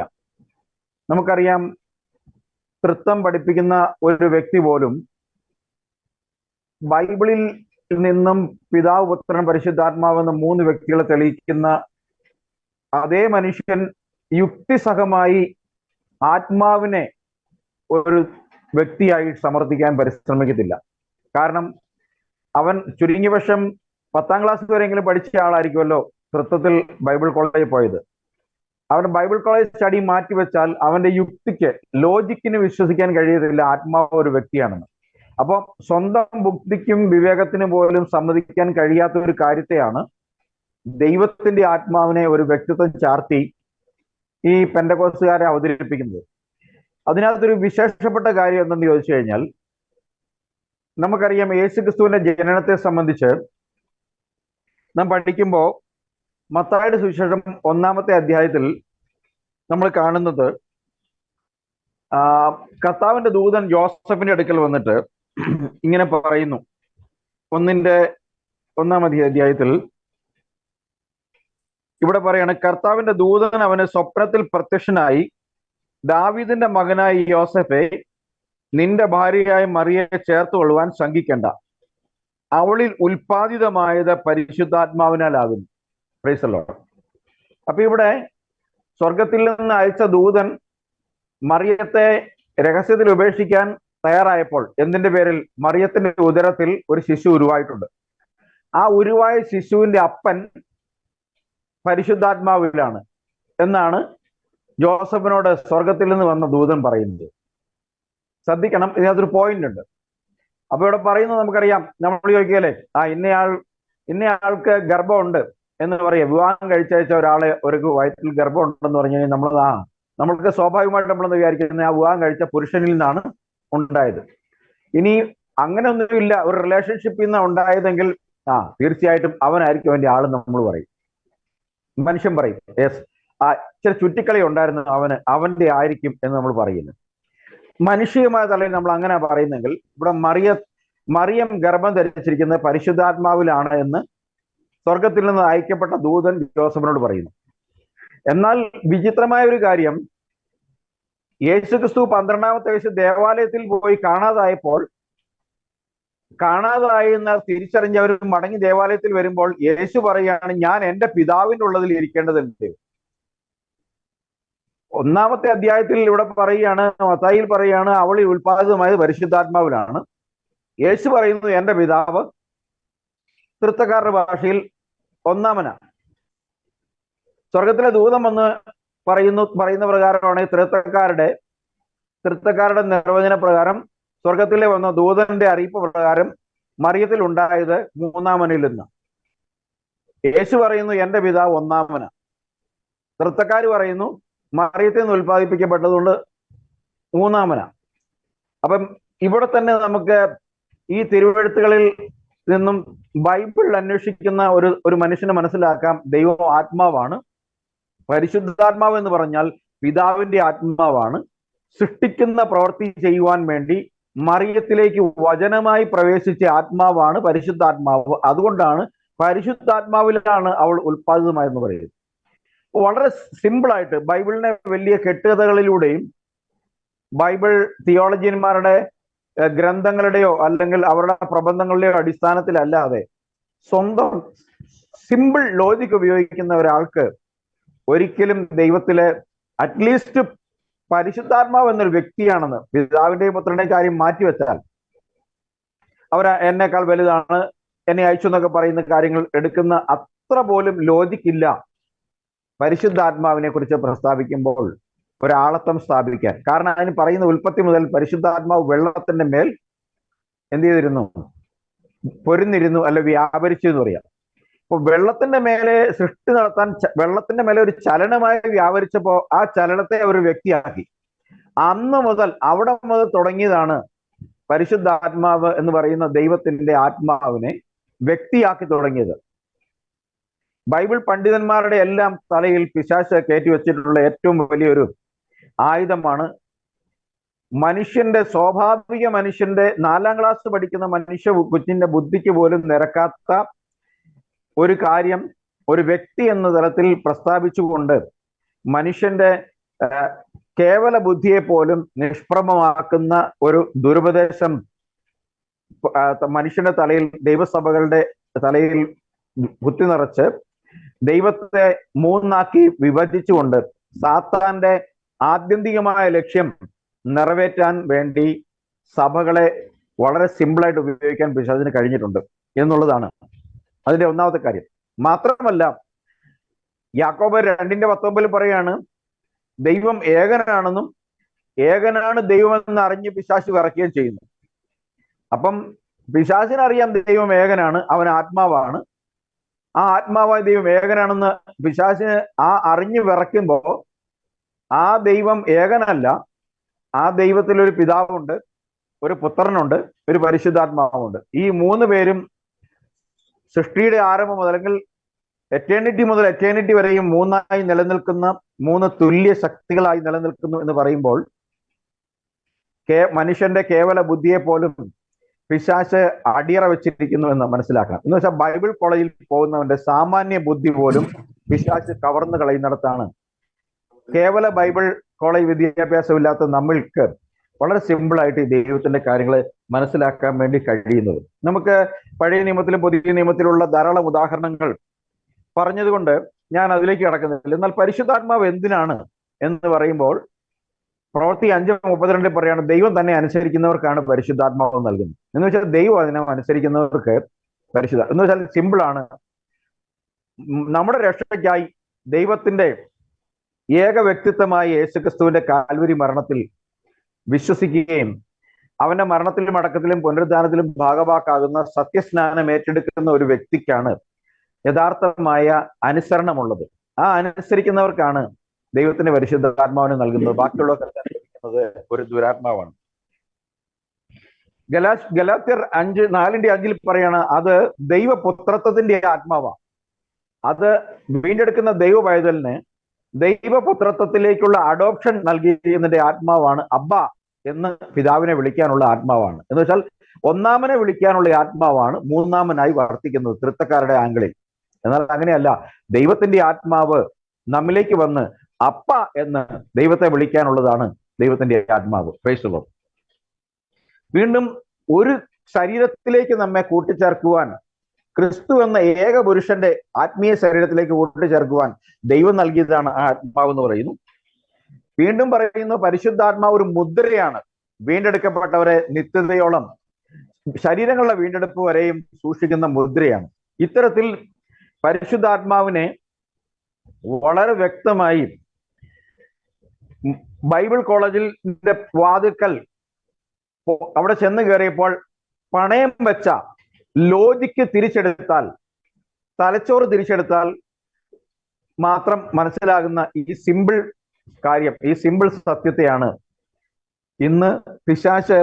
Speaker 2: നമുക്കറിയാം, തൃത്വം പഠിപ്പിക്കുന്ന ഒരു വ്യക്തി പോലും ബൈബിളിൽ നിന്നും പിതാവ്, പുത്രൻ, പരിശുദ്ധാത്മാവെന്ന 3 വ്യക്തികളെ തെളിയിക്കുന്ന അതേ മനുഷ്യൻ യുക്തിസഹമായി ആത്മാവിനെ ഒരു വ്യക്തിയായി സമർത്ഥിക്കാൻ പരിശ്രമിക്കത്തില്ല. കാരണം അവൻ ചുരുങ്ങിയ പക്ഷം 10ാം ക്ലാസ് വരെയെങ്കിലും പഠിച്ച ആളായിരിക്കുമല്ലോ തൃത്വത്തിൽ ബൈബിൾ കോളേജിൽ പോയത്. അവൻ ബൈബിൾ കോളേജ് സ്റ്റഡി മാറ്റിവെച്ചാൽ അവന്റെ യുക്തിക്ക്, ലോജിക്കിന് വിശ്വസിക്കാൻ കഴിയത്തില്ല ആത്മാവ് ഒരു വ്യക്തിയാണെന്ന്. അപ്പോൾ സ്വന്തം ബുദ്ധിക്കും വിവേകത്തിനും പോലും സമ്മതിക്കാൻ കഴിയാത്ത ഒരു കാര്യത്തെയാണ് ദൈവത്തിന്റെ ആത്മാവിനെ ഒരു വ്യക്തിത്വം ചാർത്തി ഈ പെന്തക്കോസ്തുകാരെ അവതരിപ്പിക്കുന്നത്. അതിനകത്തൊരു വിശേഷപ്പെട്ട കാര്യം എന്തെന്ന് ചോദിച്ചു കഴിഞ്ഞാൽ, നമുക്കറിയാം യേശുക്രിസ്തുവിന്റെ ജനനത്തെ സംബന്ധിച്ച് നാം പഠിക്കുമ്പോൾ മത്തായിയുടെ സുവിശേഷം 1-ാമത്തെ അധ്യായത്തിൽ നമ്മൾ കാണുന്നത്, കർത്താവിന്റെ ദൂതൻ ജോസഫിന്റെ അടുക്കൽ വന്നിട്ട് ഇങ്ങനെ പറയുന്നു. 1-ാം അധ്യായത്തിൽ ഇവിടെ പറയാണ്, കർത്താവിന്റെ ദൂതൻ അവന് സ്വപ്നത്തിൽ പ്രത്യക്ഷനായി, ദാവീദിന്റെ മകനായി യോസഫെ, നിന്റെ ഭാര്യയായ മറിയയെ ചേർത്തുകൊള്ളുവാൻ ശങ്കിക്കണ്ട, അവളിൽ ഉൽപാദിതമായത് പരിശുദ്ധാത്മാവിനാലാകുന്നു. Praise the lord. അപ്പൊ ഇവിടെ സ്വർഗത്തിൽ നിന്ന് അയച്ച ദൂതൻ മറിയത്തെ രഹസ്യത്തിൽ ഉപേക്ഷിക്കാൻ തയ്യാറായപ്പോൾ എന്തിന്റെ പേരിൽ? മറിയത്തിന്റെ ഉദരത്തിൽ ഒരു ശിശു ഉരുവായിട്ടുണ്ട്. ആ ഉരുവായ ശിശുവിന്റെ അപ്പൻ പരിശുദ്ധാത്മാവിലാണ് എന്നാണ് ജോസഫിനോട് സ്വർഗത്തിൽ നിന്ന് വന്ന ദൂതൻ പറയുന്നത്. ശ്രദ്ധിക്കണം, ഇതിനകത്തൊരു പോയിന്റ് ഉണ്ട്. അപ്പൊ ഇവിടെ പറയുന്നത് നമുക്കറിയാം, നമ്മൾ ചോദിക്കുകയല്ലേ, ഇന്നയാൾക്ക് ഗർഭമുണ്ട് എന്ന് പറയാം. വിവാഹം കഴിച്ചയച്ച ഒരാളെ ഒരു വയറ്റിൽ ഗർഭം ഉണ്ടെന്ന് പറഞ്ഞു കഴിഞ്ഞാൽ നമ്മൾക്ക് സ്വാഭാവികമായിട്ട് നമ്മളെന്ന് വിചാരിക്കുന്നത് ആ വിവാഹം കഴിച്ച പുരുഷനിൽ നിന്നാണ് ഉണ്ടായത്. ഇനി അങ്ങനെ ഒന്നുമില്ല, ഒരു റിലേഷൻഷിപ്പിൽ നിന്ന് ഉണ്ടായതെങ്കിൽ തീർച്ചയായിട്ടും അവനായിരിക്കും അവന്റെ ആള് നമ്മൾ പറയും, മനുഷ്യൻ പറയും. യെസ്, ചില ചുറ്റിക്കളി ഉണ്ടായിരുന്നു, അവന്റെ ആയിരിക്കും എന്ന് നമ്മൾ പറയുന്നത്. മനുഷ്യമായ തലയിൽ നമ്മൾ അങ്ങനെ പറയുന്നെങ്കിൽ ഇവിടെ മറിയം ഗർഭം ധരിച്ചിരിക്കുന്നത് പരിശുദ്ധാത്മാവിലാണ് എന്ന് സ്വർഗത്തിൽ നിന്ന് അയക്കപ്പെട്ട ദൂതൻ ജോസഫിനോട് പറയുന്നു. എന്നാൽ വിചിത്രമായ ഒരു കാര്യം, യേശുക്രിസ്തു 12ാമത്തെ വയസ്സിൽ ദേവാലയത്തിൽ പോയി കാണാതായെന്ന് തിരിച്ചറിഞ്ഞവർ മടങ്ങി ദേവാലയത്തിൽ വരുമ്പോൾ യേശു പറയുകയാണ്, ഞാൻ എൻ്റെ പിതാവിനുള്ളതിൽ ഇരിക്കേണ്ടതുണ്ട്. 1-ാമത്തെ അധ്യായത്തിൽ ഇവിടെ പറയുകയാണ്, മത്തായിയിൽ പറയുകയാണ്, അവളിൽ ഉൽപാദിതമായത് പരിശുദ്ധാത്മാവിലാണ്. യേശു പറയുന്നു എൻ്റെ പിതാവ് തൃത്തക്കാരുടെ ഭാഷയിൽ ഒന്നാമനാണ്. സ്വർഗത്തിലെ ദൂതം വന്ന് പറയുന്ന പ്രകാരമാണ് തൃത്തക്കാരുടെ നിർവചന പ്രകാരം, സ്വർഗത്തിലെ വന്ന ദൂതന്റെ അറിയിപ്പ് പ്രകാരം മറിയത്തിൽ ഉണ്ടായത് 3-ാമനിൽ നിന്ന്. യേശു പറയുന്നു എൻ്റെ പിതാവ് ഒന്നാമനാണ്. തൃത്തക്കാർ പറയുന്നു മറിയത്തിൽ നിന്ന് ഉൽപ്പാദിപ്പിക്കപ്പെട്ടതുകൊണ്ട് 3-ാമനാണ്. അപ്പം ഇവിടെ തന്നെ നമുക്ക് ഈ തിരുവെഴുത്തുകളിൽ നിന്നും ബൈബിൾ അന്വേഷിക്കുന്ന ഒരു മനുഷ്യനെ മനസ്സിലാക്കാം. ദൈവം ആത്മാവാണ്. പരിശുദ്ധാത്മാവ് എന്ന് പറഞ്ഞാൽ പിതാവിന്റെ ആത്മാവാണ്. സൃഷ്ടിക്കുന്ന പ്രവൃത്തി ചെയ്യുവാൻ വേണ്ടി മറിയത്തിലേക്ക് വചനമായി പ്രവേശിച്ച ആത്മാവാണ് പരിശുദ്ധാത്മാവ്. അതുകൊണ്ടാണ് പരിശുദ്ധാത്മാവിലാണ് അവൾ ഉൽപ്പാദിതമായെന്ന് പറയുന്നത്. വളരെ സിമ്പിളായിട്ട് ബൈബിളിനെ വലിയ കെട്ടുകഥകളിലൂടെയും ബൈബിൾ തിയോളജിയന്മാരുടെ ഗ്രന്ഥങ്ങളുടെയോ അല്ലെങ്കിൽ അവരുടെ പ്രബന്ധങ്ങളുടെയോ അടിസ്ഥാനത്തിലല്ലാതെ സ്വന്തം സിമ്പിൾ ലോജിക് ഉപയോഗിക്കുന്ന ഒരാൾക്ക് ഒരിക്കലും ദൈവത്തിലെ അറ്റ്ലീസ്റ്റ് പരിശുദ്ധാത്മാവ് എന്നൊരു വ്യക്തിയാണെന്ന്, പിതാവിന്റെയും പുത്രന്റെയും കാര്യം മാറ്റിവെച്ചാൽ അവർ എന്നേക്കാൾ വലുതാണ്, എന്നെ അയച്ചു എന്നൊക്കെ പറയുന്ന കാര്യങ്ങൾ എടുക്കുന്ന അത്ര പോലും ലോജിക് ഇല്ല പരിശുദ്ധാത്മാവിനെ കുറിച്ച് പ്രസ്താവിക്കുമ്പോൾ ഒരാളത്വം സ്ഥാപിക്കാൻ. കാരണം അതിന് പറയുന്ന ഉൽപ്പത്തി മുതൽ പരിശുദ്ധാത്മാവ് വെള്ളത്തിന്റെ മേൽ എന്ത് ചെയ്തിരുന്നു? പൊരുന്നിരുന്നു, അല്ലെ വ്യാപരിച്ചു എന്ന് പറയാം. അപ്പൊ വെള്ളത്തിന്റെ മേലെ സൃഷ്ടി നടത്താൻ വെള്ളത്തിന്റെ മേലെ ഒരു ചലനമായി വ്യാപരിച്ചപ്പോ ആ ചലനത്തെ ഒരു വ്യക്തിയാക്കി. അന്ന് മുതൽ അവിടെ മുതൽ തുടങ്ങിയതാണ് പരിശുദ്ധാത്മാവ് എന്ന് പറയുന്ന ദൈവത്തിന്റെ ആത്മാവിനെ വ്യക്തിയാക്കി തുടങ്ങിയത്. ബൈബിൾ പണ്ഡിതന്മാരുടെ എല്ലാം തലയിൽ പിശാച് കയറ്റി വെച്ചിട്ടുള്ള ഏറ്റവും വലിയൊരു ആയുധമാണ് മനുഷ്യന്റെ സ്വാഭാവിക മനുഷ്യന്റെ 4ാം ക്ലാസ് പഠിക്കുന്ന കൊച്ചിന്റെ ബുദ്ധിക്ക് പോലും നിരക്കാത്ത ഒരു കാര്യം ഒരു വ്യക്തി എന്ന തലത്തിൽ പ്രസ്താവിച്ചുകൊണ്ട് മനുഷ്യന്റെ കേവല ബുദ്ധിയെ പോലും നിഷ്പ്രഭമാക്കുന്ന ഒരു ദുരുപദേശം മനുഷ്യന്റെ തലയിൽ, ദൈവസഭകളുടെ തലയിൽ കുത്തി നിറച്ച് ദൈവത്തെ 3ആക്കി വിഭജിച്ചുകൊണ്ട് സാത്താന്റെ ആത്യന്തികമായ ലക്ഷ്യം നിറവേറ്റാൻ വേണ്ടി സഭകളെ വളരെ സിമ്പിളായിട്ട് ഉപയോഗിക്കാൻ പിശാചിന് കഴിഞ്ഞിട്ടുണ്ട് എന്നുള്ളതാണ് അതിന്റെ ഒന്നാമത്തെ കാര്യം. മാത്രമല്ല യാക്കോബ് 2:19 പറയാണ് ദൈവം ഏകനാണെന്നും ഏകനാണ് ദൈവമെന്ന് അറിഞ്ഞ് പിശാച് വിറയ്ക്കുകയും ചെയ്യുന്നു. അപ്പം പിശാചിനറിയാം ദൈവം ഏകനാണ്, അവൻ ആത്മാവാണ്. ആ ആത്മാവായ ദൈവം ഏകനാണെന്ന് പിശാചിന് അറിഞ്ഞു വിറയ്ക്കുമ്പോ ആ ദൈവം ഏകനല്ല, ആ ദൈവത്തിൽ ഒരു പിതാവുണ്ട്, ഒരു പുത്രനുണ്ട്, ഒരു പരിശുദ്ധാത്മാവുണ്ട്. ഈ 3 പേരും സൃഷ്ടിയുടെ ആരംഭം മുതൽ അല്ലെങ്കിൽ എറ്റേണിറ്റി മുതൽ എറ്റേണിറ്റി വരെയും 3ആയി നിലനിൽക്കുന്ന 3 തുല്യ ശക്തികളായി നിലനിൽക്കുന്നു എന്ന് പറയുമ്പോൾ മനുഷ്യന്റെ കേവല ബുദ്ധിയെ പോലും പിശാച് അടിയറ വെച്ചിരിക്കുന്നു എന്ന് മനസ്സിലാക്കണം. എന്ന് വെച്ചാൽ ബൈബിൾ കോളേജിൽ പോകുന്നവന്റെ സാമാന്യ ബുദ്ധി പോലും പിശാച് കവർന്നു കളയുന്നിടത്താണ് കേവല ബൈബിൾ കോളേജ് വിദ്യാഭ്യാസമില്ലാത്ത നമ്മൾക്ക് വളരെ സിമ്പിളായിട്ട് ഈ ദൈവത്തിന്റെ കാര്യങ്ങൾ മനസ്സിലാക്കാൻ വേണ്ടി കഴിയുന്നത്. നമുക്ക് പഴയ നിയമത്തിലും പുതിയ നിയമത്തിലുള്ള ധാരാളം ഉദാഹരണങ്ങൾ പറഞ്ഞതുകൊണ്ട് ഞാൻ അതിലേക്ക് കടക്കുന്നില്ല. എന്നാൽ പരിശുദ്ധാത്മാവ് എന്തിനാണ് എന്ന് പറയുമ്പോൾ പ്രവൃത്തി 5:32 പറയാണ് ദൈവം തന്നെ അനുസരിക്കുന്നവർക്കാണ് പരിശുദ്ധാത്മാവ് നൽകുന്നത്. എന്ന് വെച്ചാൽ ദൈവം അതിനെ അനുസരിക്കുന്നവർക്ക് എന്ന് വെച്ചാൽ സിമ്പിളാണ്. നമ്മുടെ രക്ഷയ്ക്കായി ദൈവത്തിന്റെ ഏക വ്യക്തിത്വമായ യേശുക്രിസ്തുവിന്റെ കാൽവരി മരണത്തിൽ വിശ്വസിക്കുകയും അവന്റെ മരണത്തിലും അടക്കത്തിലും പുനരുദ്ധാനത്തിലും ഭാഗവാക്കാകുന്ന സത്യസ്നാനം ഏറ്റെടുക്കുന്ന ഒരു വ്യക്തിക്കാണ് യഥാർത്ഥമായ അനുസരണമുള്ളത്. ആ അനുസരിക്കുന്നവർക്കാണ് ദൈവത്തിന്റെ പരിശുദ്ധാത്മാവിനെ നൽകുന്നത്. ബാക്കിയുള്ളവർക്ക് അനുസരിക്കുന്നത് ഒരു ദുരാത്മാവാണ്. ഗലാത്യർ 4:5 പറയാണ് അത് ദൈവപുത്രത്വത്തിന്റെ ആത്മാവാണ്. അത് വീണ്ടെടുക്കുന്ന ദൈവ പൈതലിന് ദൈവപുത്രത്വത്തിലേക്കുള്ള അഡോപ്ഷൻ നൽകിയതിന്റെ ആത്മാവാണ്. അബ്ബ എന്ന് പിതാവിനെ വിളിക്കാനുള്ള ആത്മാവാണ്. എന്ന് വെച്ചാൽ ഒന്നാമനെ വിളിക്കാനുള്ള ആത്മാവാണ് 3ാമനായി വർത്തിക്കുന്നത് തൃത്തക്കാരുടെ ആംഗിളിൽ. എന്നാൽ അങ്ങനെയല്ല, ദൈവത്തിന്റെ ആത്മാവ് നമ്മിലേക്ക് വന്ന് അപ്പ എന്ന് ദൈവത്തെ വിളിക്കാനുള്ളതാണ് ദൈവത്തിന്റെ ആത്മാവ്. Price the Lord. വീണ്ടും ഒരു ശരീരത്തിലേക്ക് നമ്മെ കൂട്ടിച്ചേർക്കുവാൻ, ക്രിസ്തു എന്ന ഏക പുരുഷന്റെ ആത്മീയ ശരീരത്തിലേക്ക് കൂട്ടിച്ചേർക്കുവാൻ ദൈവം നൽകിയതാണ് ആ ആത്മാവ് എന്ന് പറയുന്നു. വീണ്ടും പറയുന്നു പരിശുദ്ധാത്മാവ് ഒരു മുദ്രയാണ്, വീണ്ടെടുക്കപ്പെട്ടവരെ നിത്യതയോളം ശരീരങ്ങളുടെ വീണ്ടെടുപ്പ് വരെയും സൂക്ഷിക്കുന്ന മുദ്രയാണ്. ഇത്തരത്തിൽ പരിശുദ്ധാത്മാവിനെ വളരെ വ്യക്തമായി ബൈബിൾ കോളേജിൽ വാതിൽക്കൽ അവിടെ ചെന്ന് കയറിയപ്പോൾ പണയം വെച്ച ലോജിക്ക് തിരിച്ചെടുത്താൽ, തലച്ചോറ് തിരിച്ചെടുത്താൽ മാത്രം മനസ്സിലാകുന്ന ഈ സിമ്പിൾ കാര്യം, ഈ സിമ്പിൾ സത്യത്തെയാണ് ഇന്ന് പിശാച്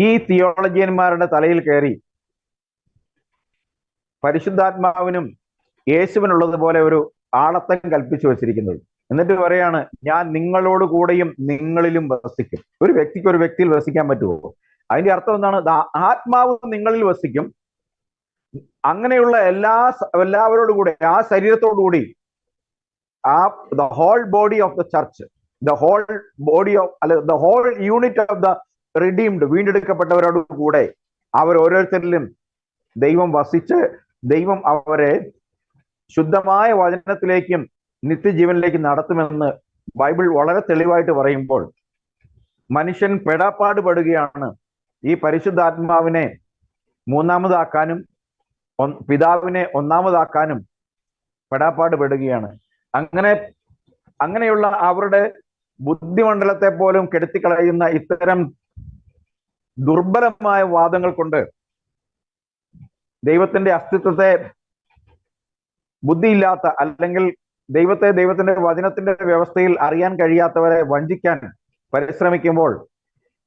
Speaker 2: ഈ തിയോളജിയന്മാരുടെ തലയിൽ കയറി പരിശുദ്ധാത്മാവിനും യേശുവിനുള്ളതുപോലെ ഒരു ആളത്തം കൽപ്പിച്ചു വച്ചിരിക്കുന്നത്. എന്നിട്ട് പറയാണ്, ഞാൻ നിങ്ങളോട് കൂടെയും നിങ്ങളിലും വസിക്കും. ഒരു വ്യക്തിക്ക് ഒരു വ്യക്തിയിൽ വസിക്കാൻ പറ്റുമോ? അതിന്റെ അർത്ഥം എന്താണ്? ആത്മാവ് നിങ്ങളിൽ വസിക്കും. അങ്ങനെയുള്ള എല്ലാവരോടും കൂടെ, ആ ശരീരത്തോടു കൂടി, the whole body of the church, the whole body of the whole unit of the redeemed, വീണ്ടെടുക്കപ്പെട്ടവരോട് കൂടെ അവർ ഓരോരുത്തരിലും ദൈവം വസിച്ച് ദൈവം അവരെ ശുദ്ധമായ വചനത്തിലേക്കും നിത്യജീവനിലേക്കും നടത്തുമെന്ന് ബൈബിൾ വളരെ തെളിവായിട്ട് പറയുമ്പോൾ മനുഷ്യൻ പെടാപ്പാട് പെടുകയാണ് ഈ പരിശുദ്ധാത്മാവിനെ മൂന്നാമതാക്കാനും പിതാവിനെ ഒന്നാമതാക്കാനും പെടാപ്പാട് പെടുകയാണ്. അങ്ങനെയുള്ള അവരുടെ ബുദ്ധിമണ്ഡലത്തെ പോലും കെടുത്തിക്കളയുന്ന ഇത്തരം ദുർബലമായ വാദങ്ങൾ കൊണ്ട് ദൈവത്തിന്റെ അസ്തിത്വത്തെ ബുദ്ധിയില്ലാത്ത, അല്ലെങ്കിൽ ദൈവത്തിന്റെ വചനത്തിന്റെ വ്യവസ്ഥയിൽ അറിയാൻ കഴിയാത്തവരെ വഞ്ചിക്കാൻ പരിശ്രമിക്കുമ്പോൾ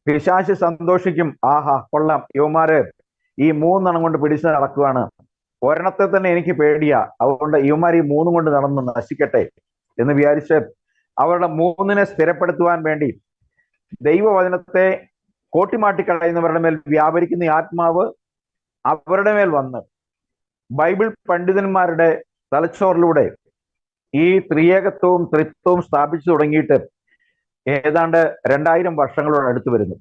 Speaker 2: പിശാച് സന്തോഷിക്കും. ആഹാ, കൊള്ളാം, യുവമാര് ഈ 3 കൊണ്ട് പിടിച്ചു നടക്കുകയാണ്, ഒരെണ്ണത്തെ തന്നെ എനിക്ക് പേടിയാ, അതുകൊണ്ട് യുവമാർ ഈ 3 കൊണ്ട് നടന്ന് നശിക്കട്ടെ എന്ന് വിചാരിച്ച് അവരുടെ 3 സ്ഥിരപ്പെടുത്തുവാൻ വേണ്ടി ദൈവവചനത്തെ കോട്ടിമാട്ടിക്കളയുന്നവരുടെ മേൽ വ്യാപരിക്കുന്ന ഈ ആത്മാവ് അവരുടെ മേൽ വന്ന് ബൈബിൾ പണ്ഡിതന്മാരുടെ തലച്ചോറിലൂടെ ഈ ത്രിയേകത്വവും ത്രിത്വവും സ്ഥാപിച്ചു തുടങ്ങിയിട്ട് ഏതാണ്ട് 2000 വർഷങ്ങളോട് അടുത്ത് വരുന്നു.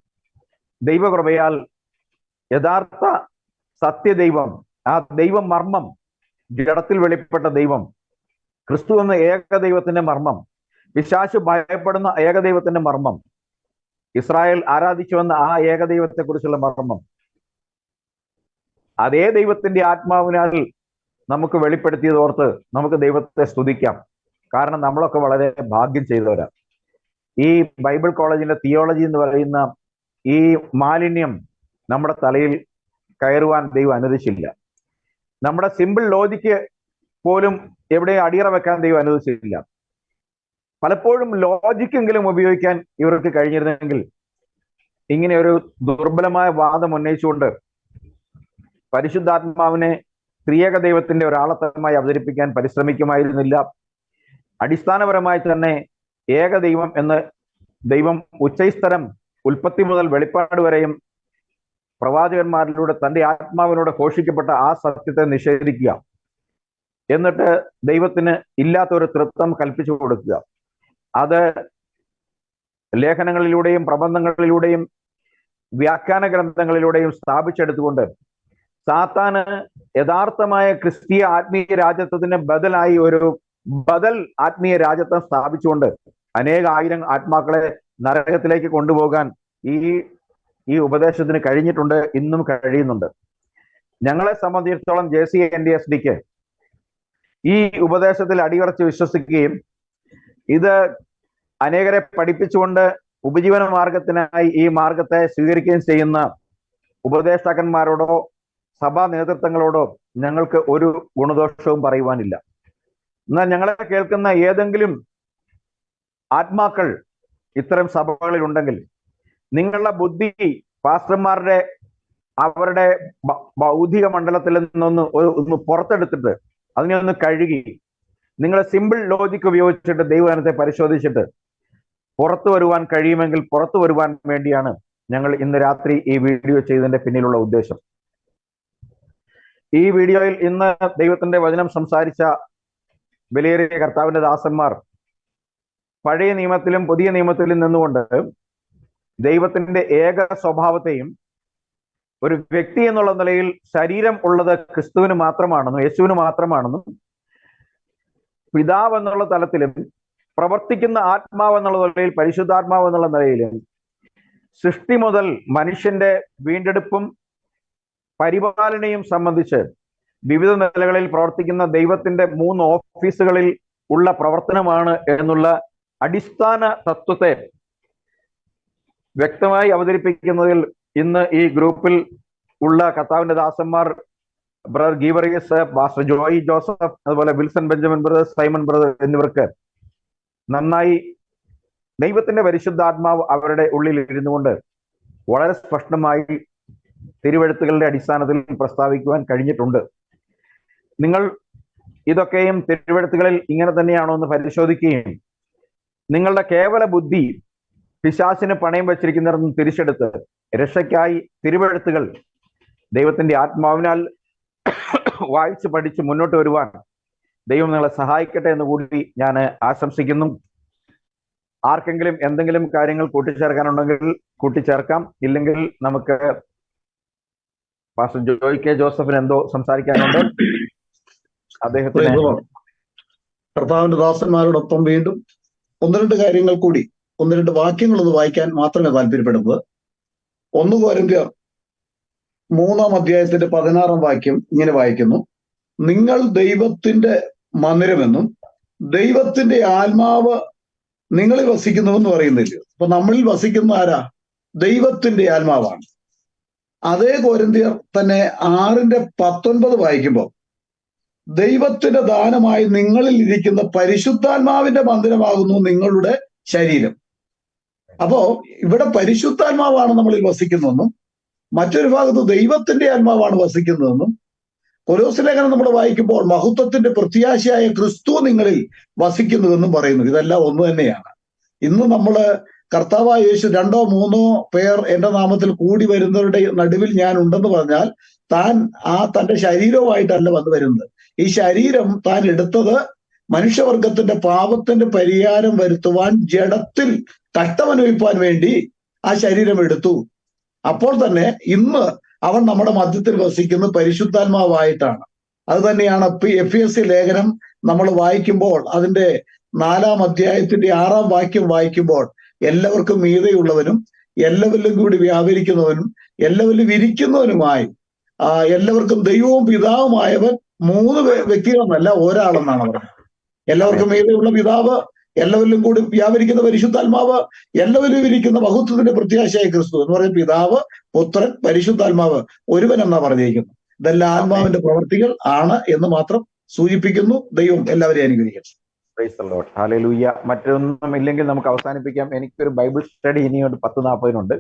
Speaker 2: ദൈവകൃപയാൽ യഥാർത്ഥ സത്യദൈവം, ആ ദൈവ മർമ്മം, ജഡത്തിൽ വെളിപ്പെട്ട ദൈവം, ക്രിസ്തു എന്ന ഏകദൈവത്തിന്റെ മർമ്മം, പിശാച് ഭയപ്പെടുന്ന ഏകദൈവത്തിന്റെ മർമ്മം, ഇസ്രായേൽ ആരാധിച്ചു വന്ന ആ ഏകദൈവത്തെ കുറിച്ചുള്ള മർമ്മം, അതേ ദൈവത്തിന്റെ ആത്മാവിനാൽ നമുക്ക് വെളിപ്പെടുത്തിയതോർത്ത് നമുക്ക് ദൈവത്തെ സ്തുതിക്കാം. കാരണം നമ്മളൊക്കെ വളരെ ഭാഗ്യം ചെയ്തവരാ. ഈ ബൈബിൾ കോളേജിന്റെ തിയോളജി എന്ന് പറയുന്ന ഈ മാലിന്യം നമ്മുടെ തലയിൽ കയറുവാൻ ദൈവം അനുവദിച്ചില്ല. നമ്മുടെ സിമ്പിൾ ലോജിക്ക് പോലും എവിടെയും അടിയറ വെക്കാൻ ദൈവം അനുവദിച്ചില്ല. പലപ്പോഴും ലോജിക്കെങ്കിലും ഉപയോഗിക്കാൻ ഇവർക്ക് കഴിഞ്ഞിരുന്നെങ്കിൽ ഇങ്ങനെ ഒരു ദുർബലമായ വാദം ഉന്നയിച്ചുകൊണ്ട് പരിശുദ്ധാത്മാവിനെ ത്രിയേക ദൈവത്തിന്റെ ഒരാളത്തമായി അവതരിപ്പിക്കാൻ പരിശ്രമിക്കുമായിരുന്നില്ല. അടിസ്ഥാനപരമായി തന്നെ ഏകദൈവം എന്ന് ദൈവം ഉച്ചൈസ്തരം ഉൽപ്പത്തി മുതൽ വെളിപ്പാട് വരെയും പ്രവാചകന്മാരിലൂടെ തന്റെ ആത്മാവിനോട് ഘോഷിക്കപ്പെട്ട ആ സത്യത്തെ നിഷേധിക്കുക, എന്നിട്ട് ദൈവത്തിന് ഇല്ലാത്ത ഒരു തൃത്വം കൽപ്പിച്ചു കൊടുക്കുക. അത് ലേഖനങ്ങളിലൂടെയും പ്രബന്ധങ്ങളിലൂടെയും വ്യാഖ്യാന ഗ്രന്ഥങ്ങളിലൂടെയും സ്ഥാപിച്ചെടുത്തുകൊണ്ട് സാത്താന് യഥാർത്ഥമായ ക്രിസ്തീയ ആത്മീയ രാജ്യത്വത്തിന് ബദലായി ഒരു ബദൽ ആത്മീയ രാജ്യത്വം സ്ഥാപിച്ചുകൊണ്ട് അനേക ആയിരം ആത്മാക്കളെ നരകത്തിലേക്ക് കൊണ്ടുപോകാൻ ഈ ഉപദേശത്തിന് കഴിഞ്ഞിട്ടുണ്ട്, ഇന്നും കഴിയുന്നുണ്ട്. ഞങ്ങളെ സംബന്ധിച്ചിടത്തോളം JCNDSDക്ക് ഈ ഉപദേശത്തിൽ അടിയുറച്ച് വിശ്വസിക്കുകയും ഇത് അനേകരെ പഠിപ്പിച്ചുകൊണ്ട് ഉപജീവന മാർഗത്തിനായി ഈ മാർഗത്തെ സ്വീകരിക്കുകയും ചെയ്യുന്ന ഉപദേഷ്ടാക്കന്മാരോടോ സഭാ നേതൃത്വങ്ങളോടോ ഞങ്ങൾക്ക് ഒരു ഗുണദോഷവും പറയുവാനില്ല. എന്നാൽ ഞങ്ങളെ കേൾക്കുന്ന ഏതെങ്കിലും ആത്മാക്കൾ ഇത്തരം സഭകളിൽ ഉണ്ടെങ്കിൽ നിങ്ങളുടെ ബുദ്ധി പാസ്റ്റർമാരുടെ അവരുടെ ബൗദ്ധിക മണ്ഡലത്തിൽ ഒന്ന് പുറത്തെടുത്തിട്ട് അതിനെ ഒന്ന് കഴുകി നിങ്ങളെ സിമ്പിൾ ലോജിക് ഉപയോഗിച്ചിട്ട് ദൈവജനത്തെ പരിശോധിച്ചിട്ട് പുറത്തു വരുവാൻ കഴിയുമെങ്കിൽ പുറത്തു വരുവാൻ വേണ്ടിയാണ് ഞങ്ങൾ ഇന്ന് രാത്രി ഈ വീഡിയോ ചെയ്തതിന്റെ പിന്നിലുള്ള ഉദ്ദേശം. ഈ വീഡിയോയിൽ ഇന്ന് ദൈവത്തിന്റെ വചനം സംസാരിച്ച വിലയേറിയ കർത്താവിന്റെ ദാസന്മാർ പഴയ നിയമത്തിലും പുതിയ നിയമത്തിലും നിന്നുകൊണ്ട് ദൈവത്തിന്റെ ഏക സ്വഭാവത്തെയും ഒരു വ്യക്തി എന്നുള്ള നിലയിൽ ശരീരം ഉള്ളത് ക്രിസ്തുവിന് മാത്രമാണെന്നും യേശുവിന് മാത്രമാണെന്നും പിതാവ് എന്നുള്ള തലത്തിലും പ്രവർത്തിക്കുന്ന ആത്മാവ് എന്നുള്ള നിലയിൽ പരിശുദ്ധാത്മാവ് എന്നുള്ള നിലയിലും സൃഷ്ടി മുതൽ മനുഷ്യന്റെ വീണ്ടെടുപ്പും പരിപാലനയും സംബന്ധിച്ച് വിവിധ നിലകളിൽ പ്രവർത്തിക്കുന്ന ദൈവത്തിന്റെ 3 ഓഫീസുകളിൽ ഉള്ള പ്രവർത്തനമാണ് എന്നുള്ള അടിസ്ഥാന തത്വത്തെ വ്യക്തമായി അവതരിപ്പിക്കുന്നതിൽ ഇന്ന് ഈ ഗ്രൂപ്പിൽ ഉള്ള കർത്താവിന്റെ ദാസന്മാർ ബ്രദർ ഗീവറിയസ്, പാസ്റ്റർ ജോയി ജോസഫ്, അതുപോലെ Wilson Benjamin brother, Simon brother എന്നിവർക്ക് നന്നായി ദൈവത്തിന്റെ പരിശുദ്ധാത്മാവ് അവരുടെ ഉള്ളിൽ ഇരുന്നു കൊണ്ട് വളരെ സ്പഷ്ടമായി തിരുവെഴുത്തുകളുടെ അടിസ്ഥാനത്തിൽ പ്രസ്താവിക്കുവാൻ കഴിഞ്ഞിട്ടുണ്ട്. നിങ്ങൾ ഇതൊക്കെയും തിരുവെഴുത്തുകളിൽ ഇങ്ങനെ തന്നെയാണോ എന്ന് പരിശോധിക്കുകയും നിങ്ങളുടെ കേവല ബുദ്ധി പിശാചിന് പണയം വെച്ചിരിക്കുന്നിടത്തും തിരിച്ചെടുത്ത് രക്ഷയ്ക്കായി തിരുവെഴുത്തുകൾ ദൈവത്തിന്റെ ആത്മാവിനാൽ വായിച്ച് പഠിച്ച് മുന്നോട്ട് വരുവാൻ ദൈവം നിങ്ങളെ സഹായിക്കട്ടെ എന്ന് കൂടി ഞാൻ ആശംസിക്കുന്നു. ആർക്കെങ്കിലും എന്തെങ്കിലും കാര്യങ്ങൾ കൂട്ടിച്ചേർക്കാനുണ്ടെങ്കിൽ കൂട്ടിച്ചേർക്കാം. ഇല്ലെങ്കിൽ നമുക്ക് പാസ്റ്റർ ജോയ് കെ ജോസഫിന് എന്തോ സംസാരിക്കാനുണ്ട്. അദ്ദേഹത്തിന്
Speaker 3: കർത്താവിന്റെ ദാസന്മാരോടൊപ്പം വീണ്ടും ഒന്ന് രണ്ട് കാര്യങ്ങൾ കൂടി, ഒന്ന് രണ്ട് വാക്യങ്ങൾ ഒന്ന് വായിക്കാൻ മാത്രമേ താല്പര്യപ്പെടുന്നത്. 1 കൊരിന്ത്യർ 3-ാം അധ്യായത്തിന്റെ 16-ാം വാക്യം ഇങ്ങനെ വായിക്കുന്നു: നിങ്ങൾ ദൈവത്തിന്റെ മന്ദിരമെന്നും ദൈവത്തിന്റെ ആത്മാവ് നിങ്ങളിൽ വസിക്കുന്നുവെന്ന് പറയുന്നില്ല. അപ്പൊ നമ്മളിൽ വസിക്കുന്ന ആരാ? ദൈവത്തിന്റെ ആത്മാവാണ്. അതേ കൊരിന്ത്യർ തന്നെ 6:19 വായിക്കുമ്പോൾ ദൈവത്തിന്റെ ദാനമായി നിങ്ങളിൽ ഇരിക്കുന്ന പരിശുദ്ധാത്മാവിന്റെ മന്ദിരമാകുന്നു നിങ്ങളുടെ ശരീരം. അപ്പോ ഇവിടെ പരിശുദ്ധാത്മാവാണ് നമ്മളിൽ വസിക്കുന്നതെന്നും മറ്റൊരു ഭാഗത്ത് ദൈവത്തിന്റെ ആത്മാവാണ് വസിക്കുന്നതെന്നും കൊലോസ്യ ലേഖനം നമ്മൾ വായിക്കുമ്പോൾ മഹത്വത്തിന്റെ പ്രത്യാശയായ ക്രിസ്തു നിങ്ങളിൽ വസിക്കുന്നുവെന്നും പറയുന്നു. ഇതെല്ലാം ഒന്ന് തന്നെയാണ്. ഇന്ന് നമ്മള് കർത്താവായ യേശു 2-3 പേർ എന്റെ നാമത്തിൽ കൂടി വരുന്നവരുടെ നടുവിൽ ഞാൻ ഉണ്ടെന്ന് പറഞ്ഞാൽ താൻ തന്റെ ശരീരവുമായിട്ടല്ല വന്നു വരുന്നത്. ഈ ശരീരം താൻ എടുത്തത് മനുഷ്യവർഗത്തിന്റെ പാപത്തിന്റെ പരിഹാരം വരുത്തുവാൻ ജഡത്തിൽ കഷ്ടമനുഭവിപ്പാൻ വേണ്ടി ആ ശരീരം എടുത്തു. അപ്പോൾ തന്നെ ഇന്ന് അവൻ നമ്മുടെ മധ്യത്തിൽ വസിക്കുന്ന പരിശുദ്ധാത്മാവായിട്ടാണ്. അത് തന്നെയാണ് എഫെസ്യ ലേഖനം നമ്മൾ വായിക്കുമ്പോൾ അതിന്റെ 4-ാം അധ്യായത്തിന്റെ 6-ാം വാക്യം വായിക്കുമ്പോൾ എല്ലാവർക്കും മീതെയുള്ളവനും എല്ലാവരിലും കൂടി വ്യാപരിക്കുന്നവനും എല്ലാവരിലും ഇരിക്കുന്നവനുമായി എല്ലാവർക്കും ദൈവവും പിതാവുമായവൻ 3 വ്യക്തികളെന്നല്ല ഒരാളെന്നാണ് പറയുന്നത്. എല്ലാവർക്കും മീതെയുള്ള പിതാവ്, എല്ലാവരിലും കൂടി വ്യാപരിക്കുന്ന പരിശുദ്ധാത്മാവ്, എല്ലാവരിലും ഇരിക്കുന്ന മഹത്വത്തിന്റെ പ്രത്യാശയായ ക്രിസ്തു എന്ന് പറയുന്ന പിതാവ്, പുത്രൻ, പരിശുദ്ധാത്മാവ് ഒരുവൻ എന്നാ പറഞ്ഞിരിക്കുന്നു. ഇതെല്ലാം ആത്മാവിന്റെ പ്രവർത്തികൾ ആണ് എന്ന് മാത്രം സൂചിപ്പിക്കുന്നു. ദൈവം എല്ലാവരെയും അനുഗ്രഹിക്കട്ടെ.
Speaker 2: Price the Lord. ഹല്ലേലൂയ. മറ്റൊന്നും ഇല്ലെങ്കിൽ നമുക്ക് അവസാനിപ്പിക്കാം. എനിക്കൊരു ബൈബിൾ സ്റ്റഡി ഇനി ഒരു 10:40-നുണ്ട്.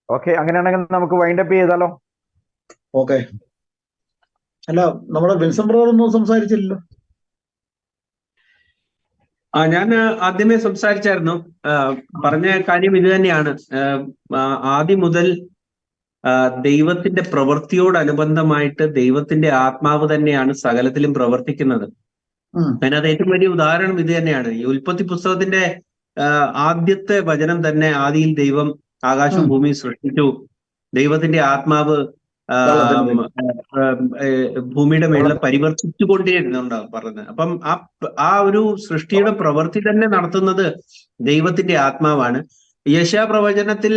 Speaker 2: ഓക്കെ, അങ്ങനെയാണെങ്കിൽ നമുക്ക് വൈൻഡപ്പ് ചെയ്താലോ?
Speaker 3: ഓക്കെ. അല്ല, നമ്മുടെ വിൻസൻ ബ്രദർ ഒന്നും സംസാരിച്ചില്ലല്ലോ.
Speaker 1: ഞാൻ ആദ്യമേ സംസാരിച്ചായിരുന്നു. പറഞ്ഞ കാര്യം ഇത് തന്നെയാണ്. ആദ്യം മുതൽ ദൈവത്തിന്റെ പ്രവൃത്തിയോടനുബന്ധമായിട്ട് ദൈവത്തിന്റെ ആത്മാവ് തന്നെയാണ് സകലത്തിലും പ്രവർത്തിക്കുന്നത്. അതിനകത്ത് ഏറ്റവും വലിയ ഉദാഹരണം ഇത് തന്നെയാണ്. ഈ ഉൽപ്പത്തി പുസ്തകത്തിന്റെ ആദ്യത്തെ വചനം തന്നെ, ആദിയിൽ ദൈവം ആകാശവും ഭൂമിയും സൃഷ്ടിച്ചു, ദൈവത്തിന്റെ ആത്മാവ് ഭൂമിയുടെ മേളിൽ പരിവർത്തിച്ചുകൊണ്ടേയിരുന്നുണ്ടാവും പറഞ്ഞത്. അപ്പം ആ ഒരു സൃഷ്ടിയുടെ പ്രവൃത്തി തന്നെ നടത്തുന്നത് ദൈവത്തിന്റെ ആത്മാവാണ്. യെശയ്യാ പ്രവചനത്തിൽ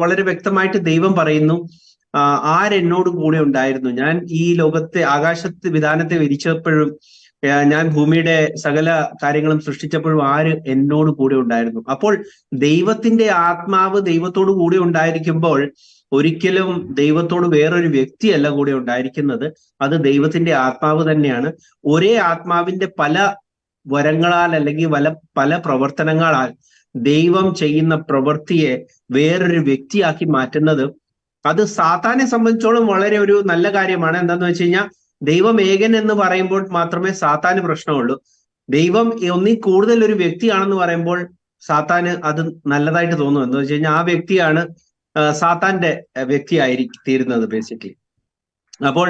Speaker 1: വളരെ വ്യക്തമായിട്ട് ദൈവം പറയുന്നു, ആരെന്നോട് കൂടെ ഉണ്ടായിരുന്നു, ഞാൻ ഈ ലോകത്തെ ആകാശത്ത് വിധാനത്തെ വിരിച്ചപ്പോഴും ഞാൻ ഭൂമിയുടെ സകല കാര്യങ്ങളും സൃഷ്ടിച്ചപ്പോഴും ആര് എന്നോട് കൂടെ ഉണ്ടായിരുന്നു. അപ്പോൾ ദൈവത്തിന്റെ ആത്മാവ് ദൈവത്തോട് കൂടെ ഉണ്ടായിരിക്കുമ്പോൾ ഒരിക്കലും ദൈവത്തോട് വേറൊരു വ്യക്തിയല്ല കൂടെ ഉണ്ടായിരിക്കുന്നത്, അത് ദൈവത്തിന്റെ ആത്മാവ് തന്നെയാണ്. ഒരേ ആത്മാവിന്റെ പല വരങ്ങളാൽ അല്ലെങ്കിൽ പല പ്രവർത്തനങ്ങളാൽ ദൈവം ചെയ്യുന്ന പ്രവൃത്തിയെ വേറൊരു വ്യക്തിയാക്കി മാറ്റുന്നത് അത് സാത്താനെ സംബന്ധിച്ചോളം വളരെ ഒരു നല്ല കാര്യമാണ്. എന്താന്ന് വെച്ച് കഴിഞ്ഞാൽ ദൈവം ഏകൻ എന്ന് പറയുമ്പോൾ മാത്രമേ സാത്താന് പ്രശ്നമുള്ളൂ. ദൈവം ഒന്നിൽ കൂടുതൽ ഒരു വ്യക്തിയാണെന്ന് പറയുമ്പോൾ സാത്താന് അത് നല്ലതായിട്ട് തോന്നും. എന്താ വെച്ച് കഴിഞ്ഞാൽ ആ വ്യക്തിയാണ് സാത്താന്റെ വ്യക്തിയായി തീരുന്നത് ബേസിക്കലി. അപ്പോൾ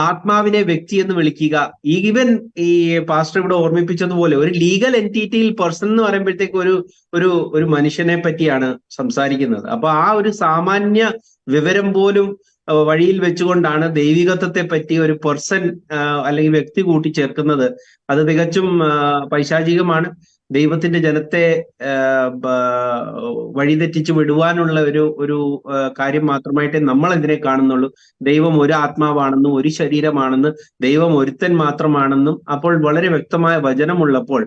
Speaker 1: ആത്മാവിനെ വ്യക്തി എന്ന് വിളിക്കുക, ഈവൻ ഈ പാസ്റ്റർ ഇവിടെ ഓർമ്മിപ്പിച്ചതുപോലെ ഒരു ലീഗൽ എൻറ്റിറ്റിയിൽ പേഴ്സൺ എന്ന് പറയുമ്പോഴത്തേക്ക് ഒരു മനുഷ്യനെ പറ്റിയാണ് സംസാരിക്കുന്നത്. അപ്പൊ ആ ഒരു സാമാന്യ വിവരം പോലും വഴിയിൽ വെച്ചുകൊണ്ടാണ് ദൈവികത്വത്തെ പറ്റി ഒരു പേഴ്സൺ അല്ലെങ്കിൽ വ്യക്തി കൂട്ടിച്ചേർക്കുന്നത്. അത് തികച്ചും പൈശാചികമാണ്. ദൈവത്തിന്റെ ജനത്തെ വഴിതെറ്റിച്ച് വിടുവാനുള്ള ഒരു കാര്യം മാത്രമായിട്ടേ നമ്മൾ ഇതിനെ കാണുന്നുള്ളൂ. ദൈവം ഒരു ആത്മാവാണെന്നും ഒരു ശരീരമാണെന്നും ദൈവം ഒരുത്തൻ മാത്രമാണെന്നും അപ്പോൾ വളരെ വ്യക്തമായ വചനമുള്ളപ്പോൾ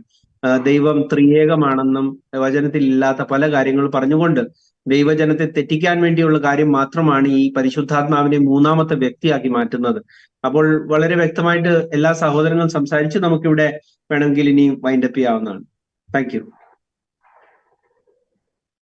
Speaker 1: ദൈവം ത്രിയേകമാണെന്നും വചനത്തിൽ ഇല്ലാത്ത പല കാര്യങ്ങൾ പറഞ്ഞുകൊണ്ട് ദൈവജനത്തെ തെറ്റിക്കാൻ വേണ്ടിയുള്ള കാര്യം മാത്രമാണ് ഈ പരിശുദ്ധാത്മാവിനെ 3ാമത്തെ വ്യക്തിയാക്കി മാറ്റുന്നത്. അപ്പോൾ വളരെ വ്യക്തമായിട്ട് എല്ലാ സഹോദരങ്ങളും സംസാരിച്ച് നമുക്കിവിടെ വേണമെങ്കിൽ ഇനി വൈൻഡപ്പ് ചെയ്യാവുന്നതാണ്. Thank you.